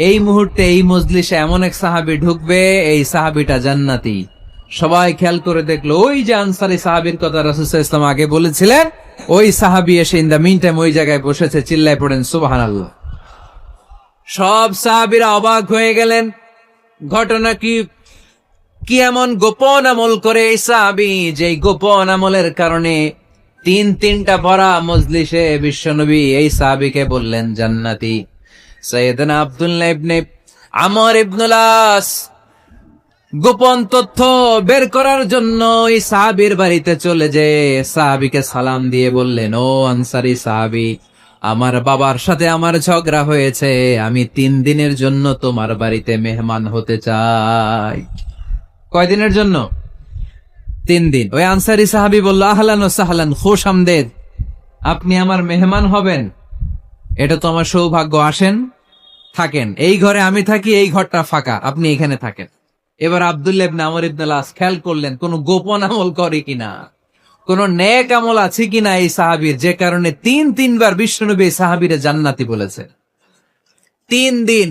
এই মুহূর্তে এই মজলিসে এমন এক সাহাবী ঢুকবে, এই সাহাবীটা জান্নাতি। সবাই খেয়াল করে দেখলো, ওই যে আনসারী সাহাবীর কথা রাসূল সাল্লাল্লাহু আলাইহি ওয়াসাল্লাম আগে বলেছিলেন, ওই সাহাবী এসে ইন দ্য মিন টাইম ওই জায়গায় বসেছে। চিল্লায় পড়েন সুবহানাল্লাহ। সব সাহাবীরা অবাক হয়ে গেলেন। ঘটনা কি? কি এমন গোপন আমল করে এই সাহাবী, যে গোপন আমলের কারণে তিনটা ভরা মজলিসে বিশ্বনবী এই সাহাবীকে বললেন জান্নাতি। সাইয়েদনা আব্দুল্লাহ ইবনে আমর ইবনুল আস গোপন তথ্য বের করার জন্য এই সাহাবীর বাড়িতে চলে যেয়ে সাহাবীকে সালাম দিয়ে বললেন, ও আনসারী সাহাবী, আমার বাবার সাথে আমার ঝগড়া হয়েছে, আমি 3 দিনের জন্য তোমার বাড়িতে মেহমান হতে চাই। কয়দিনের জন্য? 3 দিন। ওই আনসারী সাহাবী বলল, আহলান ওয়া সাহলান, খুশ আমদেদ, আপনি আমার মেহমান হবেন, এটা তো আমার সৌভাগ্য। আসেন, থাকেন, এই ঘরে আমি থাকি, এই ঘরটা ফাঁকা, আপনি এখানে থাকেন। এবার আব্দুল্লাহ ইবনে আমর ইবনে আস খেয়াল করলেন কোন গোপন আমল করে কিনা, কোন নেক আমল আছে কিনা এই সাহাবীর, যে কারণে 3বার বিশ্বনবী এই সাহাবীরে জান্নাতি বলেছে। 3 দিন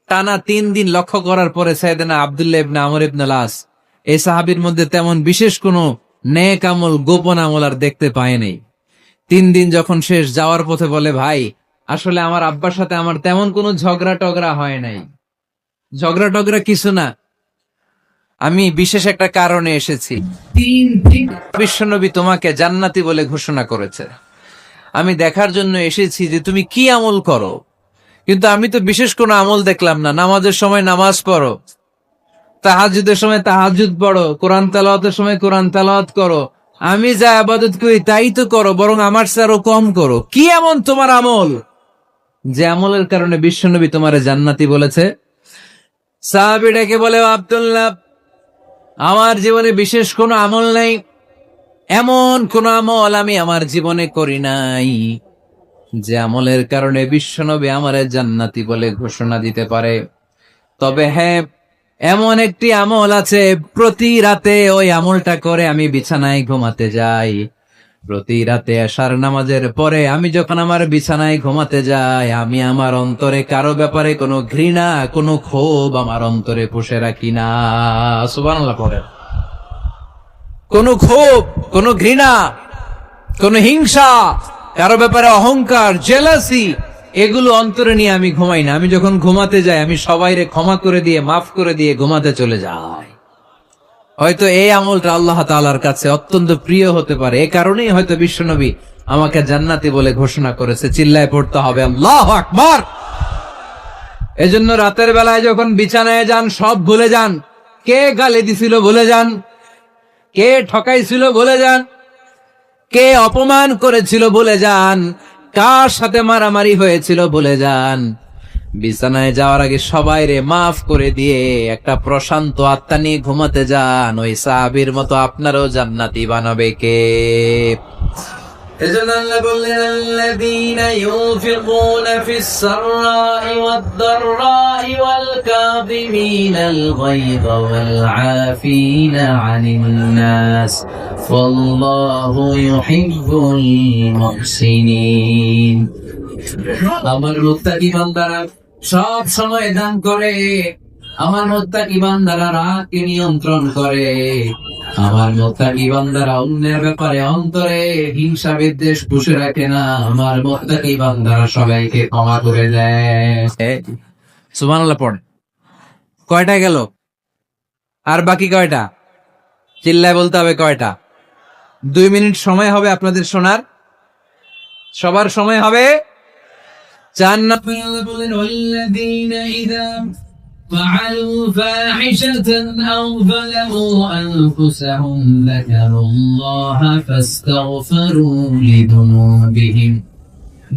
টানা 3 দিন লক্ষ্য করার পরে সাইয়েদনা আব্দুল্লাহ ইবনে আমর ইবনে আস এই সাহাবীর মধ্যে তেমন বিশেষ কোনো নেক আমল, গোপন আমল আর দেখতে পায় নাই। 3 দিন যখন শেষ, যাওয়ার পথে বলে, ভাই আসলে আমার আব্বার সাথে আমার তেমন কোনো ঝগড়া টগড়া হয় নাই। ঝগড়া টগড়া কিছু না, আমি বিশেষ একটা কারণে এসেছি। 3 দিন বিশ্বনবী তোমাকে জান্নাতি বলে ঘোষণা করেছে, আমি দেখার জন্য এসেছি যে তুমি কি আমল করো। কিন্তু আমি তো বিশেষ কোনো আমল দেখলাম না। নামাজের সময় নামাজ পড়ো, তাহাজ্জুদের সময় তাহাজ্জুদ পড়ো, কোরআন তেলাওয়াতের সময় কোরআন তেলাওয়াত করো, আমি যা ইবাদত করি তাই তো করো, বরং আমার চেয়ে আরো কম করো। কি এমন তোমার আমল যে আমলের কারণে বিশ্বনবী তোমারে জান্নাতি বলেছে? সাহাবীটাকে বলে, আব্দুল্লাহ, আমার জীবনে বিশেষ কোনো আমল নাই, এমন কোন আমল আমি আমার জীবনে করি নাই যে আমলের কারণে বিশ্বনবী আমারে জান্নাতি বলে ঘোষণা দিতে পারে। তবে হ্যাঁ, এমন একটি আমল আছে, প্রতি রাতে ওই আমলটা করে আমি বিছানায় ঘুমাতে যাই। প্রতি রাতে এশার নামাজের পরে আমি যখন আমার বিছানায় ঘুমাতে যাই, আমি আমার অন্তরে কারো ব্যাপারে কোনো ঘৃণা, কোনো ক্ষোভ আমার অন্তরে পুষে রাখি না। সুবহানাল্লাহ পড়ে। কোনো ক্ষোভ, কোনো ঘৃণা, কোনো হিংসা, কারো ব্যাপারে অহংকার, জেলাসি, এগুলো অন্তরে নিয়ে আমি ঘুমাই না। আমি যখন ঘুমাতে যাই, আমি সবাইরে ক্ষমা করে দিয়ে, মাফ করে দিয়ে ঘুমাতে চলে যাই। হয়তো এই আমলটা আল্লাহ তাআলার কাছে অত্যন্ত প্রিয় হতে পারে। এ কারণেই হয়তো বিশ্বনবী আমাকে জান্নাতি বলে ঘোষণা করেছে। চিল্লায় পড়তে হবে আল্লাহু আকবার। এজন্য রাতের বেলায় যখন বিছানায় যান, সব ভুলে যান। কে গালি দিছিল ভুলে যান, কে ঠকাইছিল ভুলে যান, কে অপমান করেছিল ভুলে যান, কার সাথে মারামারি হয়েছিল ভুলে যান। বিছানায় যাওয়ার আগে সবাইরে মাফ করে দিয়ে একটা প্রশান্ত আত্মা নিয়ে ঘুমাতে যান। ওই সাহাবীর মতো আপনারও জান্নাতি বানাবে কে? এজন্য আল্লাহ বললেন, আল্লাযীনা ইউনফিকুনা ফিস সাররাই ওয়াদ দাররাই ওয়াল কাযিমিনাল গায়যা ওয়াল আফিনা আনিন নাস ওয়াল্লাহু ইউহিব্বুল মুহসিনিন। আমার মুত্তাকি বান্দারা সব সময় দান করে, আমার মুত্তাকি বান্দারা রাগকে নিয়ন্ত্রণ করে, আমার মুত্তাকি বান্দারা অন্যের ব্যাপারে অন্তরে হিংসা বিদ্বেষ পুষে রাখে না, আমার মুত্তাকি বান্দারা সবাইকে ক্ষমা করে দেয়। সুবহানাল্লাহ পড়ে। কয়টা গেল? আর বাকি কয়টা? চিল্লায় বলতে হবে কয়টা? 2 মিনিট সময় হবে আপনাদের শোনার। সবার সময় হবে। 4 নম্বরে আল্লাহ বলেন, ওয়াল্লাযীনা ইযা ফাআলু ফাহিশাতান আও যালামু আনফুসাহুম যাকারুল্লাহা ফাস্তাগফিরু লিযুনুবিহিম।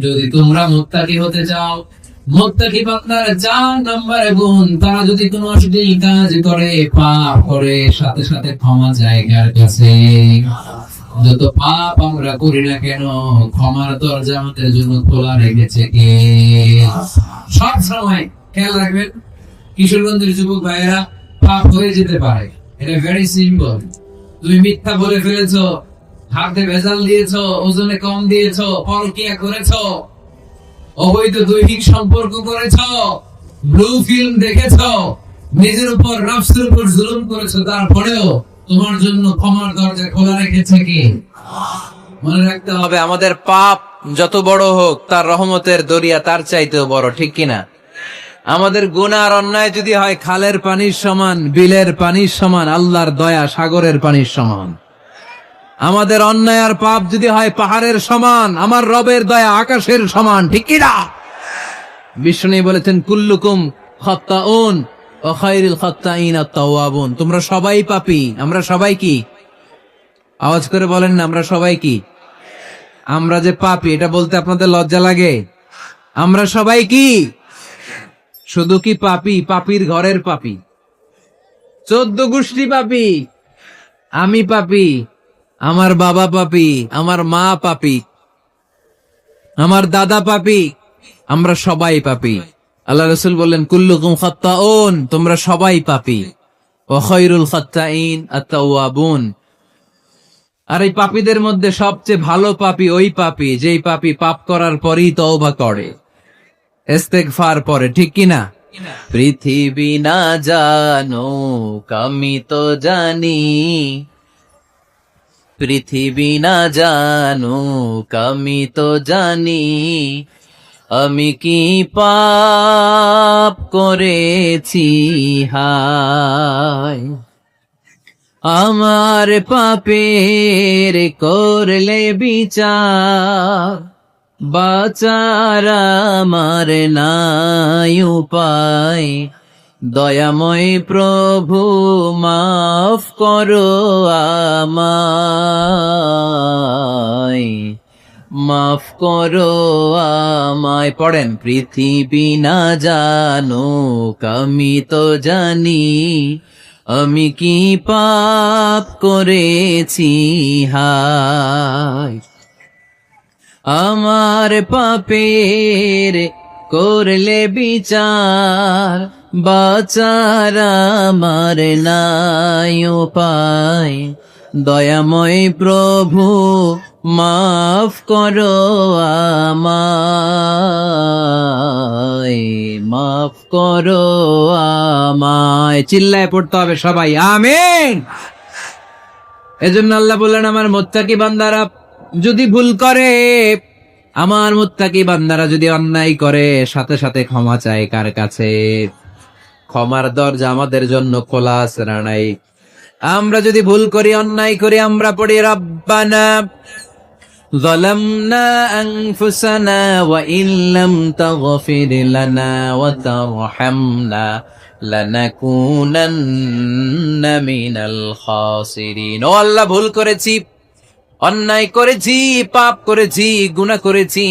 যদি তোমরা মুত্তাকি হতে চাও, মুত্তাকি বান্দার 4 নম্বর গুণ, তারা যদি কোনো অশ্লীল কাজ করে, পাপ করে, সাথে সাথে ক্ষমা জায়গার কাছে। যত পাপ আমরা করি না কেন, ক্ষমার দরজা আমাদের জন্য খোলা রেখেছে কে? সব সময় খেয়াল রাখবেন, কিশোরগঞ্জের যুবক ভাইয়েরা, পাপ হয়ে যেতে পারে, এটা ভেরি সিম্পল। তুমি মিথ্যা বলে ফেলেছো, হাতে ভেজাল দিয়েছো, ওজনে কম দিয়েছো, পরকিয়া করেছো, অবৈধ দৈহিক সম্পর্ক করেছো, ব্লু ফিল্ম দেখেছো, নিজের উপর নফসের উপর জুলুম করেছো, তারপরেও তোমার জন্য ক্ষমার দরজা খোলা রেখেছে কি? মনে রাখতে হবে, আমাদের পাপ যত বড় হোক, তার রহমতের দরিয়া তার চাইতেও বড়, ঠিক কিনা? আমাদের গুনাহ আর অন্যায় যদি হয় খালের পানির সমান, বিলের পানির সমান, আল্লাহর দয়া সাগরের পানির সমান। আমাদের অন্যায় আর পাপ যদি হয় পাহাড়ের সমান, আমার রবের দয়া আকাশের সমান, ঠিক কিনা? বিষ্ণু বলেছেন, কুল্লুকুম খাত্তাউন ওয়া খায়রুল খাত্তাইন আত-তাওয়াবুন। তোমরা সবাই পাপী। আমরা সবাই কি? আওয়াজ করে বলেন না, আমরা সবাই কি? আমরা যে পাপী, এটা বলতে আপনাদের লজ্জা লাগে? আমরা সবাই কি? শুধু কি পাপী? পাপীর ঘরের পাপী, 14 গোষ্ঠী পাপী। আমি পাপী, আমার বাবা পাপী, আমার মা পাপী, আমার দাদা পাপী, আমরা সবাই পাপী। আল্লাহ রাসূল বললেন, কুল্লুকুম খাত্তাউন, তোমরা সবাই পাপী, ওয়া খায়রুল খাত্তাইন আত-তাওয়াবুন। আর এই পাপীদের মধ্যে সবচেয়ে ভালো পাপী ওই পাপী যেই পাপী পাপ করার পরই তওবা করে, ইস্তেগফার পড়ে, ঠিক কিনা? পৃথিবী না জানুক আমি তো জানি, পৃথিবী না জানুক আমি তো জানি, আমি কি পাপ করেছি হায়। আমার পাপের করলে বিচার, বাঁচার আমার নাই উপায়। দয়াময় প্রভু মাফ করো আমায়, মাফ করো আমায়। পড়েন, পৃথিবী না জানুক আমি তো জানি, আমি কি পাপ করেছি হায়। আমার পাপের করলে বিচার, বাঁচার আমার নাই উপায়। দয়াময় প্রভু মাফ করো আমায়, মাফ করো আমায়। চিল্লায় পড়তে হবে সবাই, আমিন। এজন্য আল্লাহ বললেন, আমার মুত্তাকি বান্দারা যদি ভুল করে, আমার মুত্তাকি বান্দারা যদি অন্যায় করে, সাথে সাথে ক্ষমা চায় কার কাছে? ক্ষমার দরজা আমাদের জন্য খোলা আছে না নাই? আমরা যদি ভুল করি, অন্যায় করি, আমরা পড়ি রব্বানা ظلمنا أنفسنا وإن لم تغفر لنا وترحمنا لنكونن من الخاسرين। ও আল্লাহ, ভুল করেছি, অন্যায় করেছি, পাপ করেছি, গুনাহ করেছি,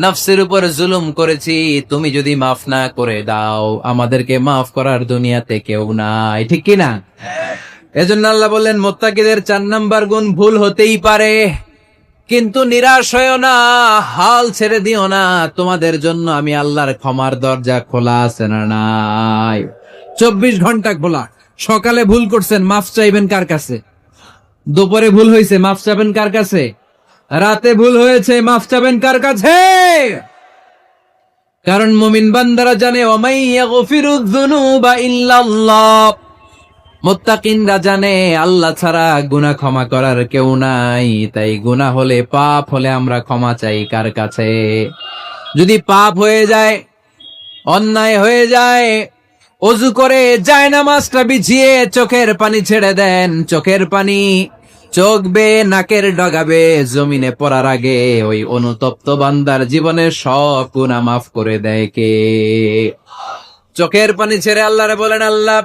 নফসের উপর জুলুম করেছি। তুমি যদি মাফ না করে দাও, আমাদেরকে মাফ করার দুনিয়াতে কেউ নাই, ঠিক কি না? এজন্য আল্লাহ বললেন, মুত্তাকিদের 4 নাম্বার গুণ, ভুল হতেই পারে কিন্তু নিরাশ হয়েও না, হাল ছেড়ে দিও না। তোমাদের জন্য আমি আল্লাহর ক্ষমার দরজা খোলা আছে না নাই? 24 ঘন্টা খোলা। সকালে ভুল করছেন, মাফ চাইবেন কার কাছে? দুপুরে ভুল হয়েছে, মাফ চাবেন কার কাছে? রাতে ভুল হয়েছে, মাফ চাবেন কার কাছে? কারণ মুমিন বান্দারা জানে, ওয়ামাই ইয়াগফিরুয যুনুবা ইল্লাল্লাহ। মুত্তাকিনরা জানে, আল্লাহ ছাড়া গুনাহ ক্ষমা করার কেউ নাই। তাই গুনাহ হলে, পাপ হলে আমরা ক্ষমা চাই কার কাছে? যদি পাপ হয়ে যায়, অন্যায় হয়ে যায়, ওযু করে জায়নামাজটা বিছিয়ে চোখের পানি ছেড়ে দেন। চোখের পানি চোখ বেয়ে নাকের ডগাবে জমিনে পড়ার আগে ওই অনুতপ্ত বান্দার জীবনের সব গুনাহ মাফ করে দেয় কে? চোখের পানি ছেড়ে আল্লাহরে বলেন, আল্লাহ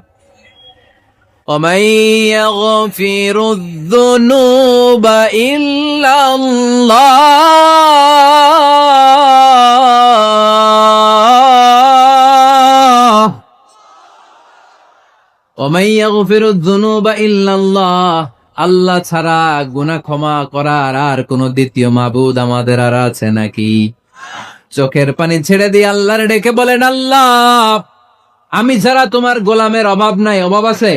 ومن يغفر الذنوب إلا الله ومن يغفر الذنوب إلا الله। আল্লাহ ছাড়া গুনাহ ক্ষমা করার আর কোন দ্বিতীয় মাবুদ আমাদের আর আছে নাকি? চোখের পানি ছেড়ে দিয়ে আল্লাহরে ডেকে বলেন, আল্লাহ, আমি ছাড়া তোমার গোলামের অভাব নাই। অভাব আছে?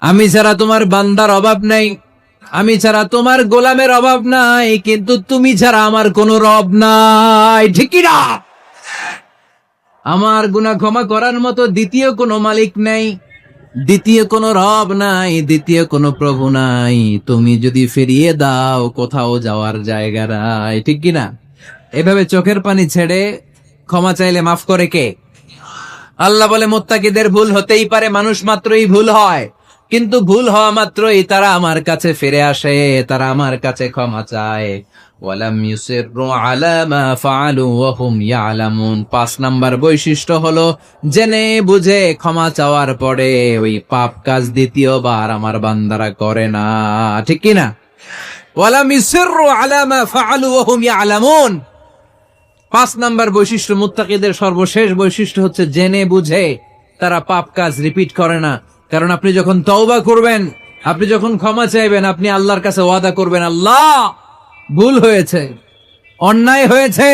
আমি ছাড়া তোমার বান্দার অভাব নাই, আমি ছাড়া তোমার গোলামের অভাব নাই, কিন্তু তুমি ছাড়া আমার কোনো রব নাই, ঠিক কি না? আমার গুনাহ ক্ষমা করার মতো দ্বিতীয় কোনো মালিক নাই, দ্বিতীয় কোনো রব নাই, দ্বিতীয় কোনো প্রভু নাই। তুমি যদি ফিরিয়ে দাও, কোথাও যাওয়ার জায়গা নাই, ঠিক কি না? এভাবে চোখের পানি ছেড়ে ক্ষমা চাইলে মাফ করে কে? আল্লাহ বলে, মুত্তাকিদের ভুল হতেই পারে, মানুষ মাত্রই ভুল হয়, কিন্তু ভুল হওয়া মাত্রই তারা আমার কাছে ফিরে আসে, তারা আমার কাছে ক্ষমা চায়। ওয়ালাম ইউসিররু আলা মা ফাআলু ওয়া হুম ইয়ালামুন। 5 নাম্বার বৈশিষ্ট্য হলো, জেনে বুঝে ক্ষমা চাওয়ার পরে ওই পাপ কাজ দ্বিতীয়বার আমার বান্দারা করে না, ঠিক কি না? ওয়ালাম ইউসিররু আলা মা ফাআলু ওয়া হুম ইয়ালামুন। 5 নাম্বার বৈশিষ্ট্য, মুত্তাকিদের সর্বশেষ বৈশিষ্ট্য হচ্ছে, জেনে বুঝে তারা পাপ কাজ রিপিট করে না। কারণ আপনি যখন তওবা করবেন, আপনি যখন ক্ষমা চাইবেন, আপনি আল্লাহর কাছে ওয়াদা করবেন, আল্লাহ, ভুল হয়েছে, অন্যায় হয়েছে,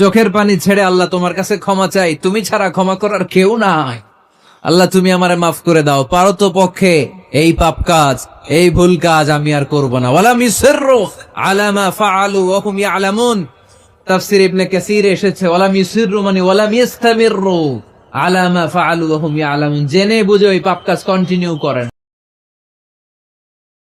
চোখের পানি ছেড়ে আল্লাহ তোমার কাছে ক্ষমা চাই, তুমি ছাড়া ক্ষমা করার কেউ নাই। আল্লাহ, তুমি আমারে মাফ করে দাও, পারো তো পক্ষে এই পাপ কাজ, এই ভুল কাজ আমি আর করব না। ওয়ালাম ইউসিররু আলা মা ফাআলু ওয়া হুম ইয়ালামুন। তাফসীর ইবনে কাসীর এসেছে, ওয়ালাম ইউসিররু মানে ওয়ালাম ইস্তামিররু আলা মা ফাআলু ওয়া হুম ইয়ালামুন, জেনে বুঝে ওই পাপ কাজ কন্টিনিউ করেন।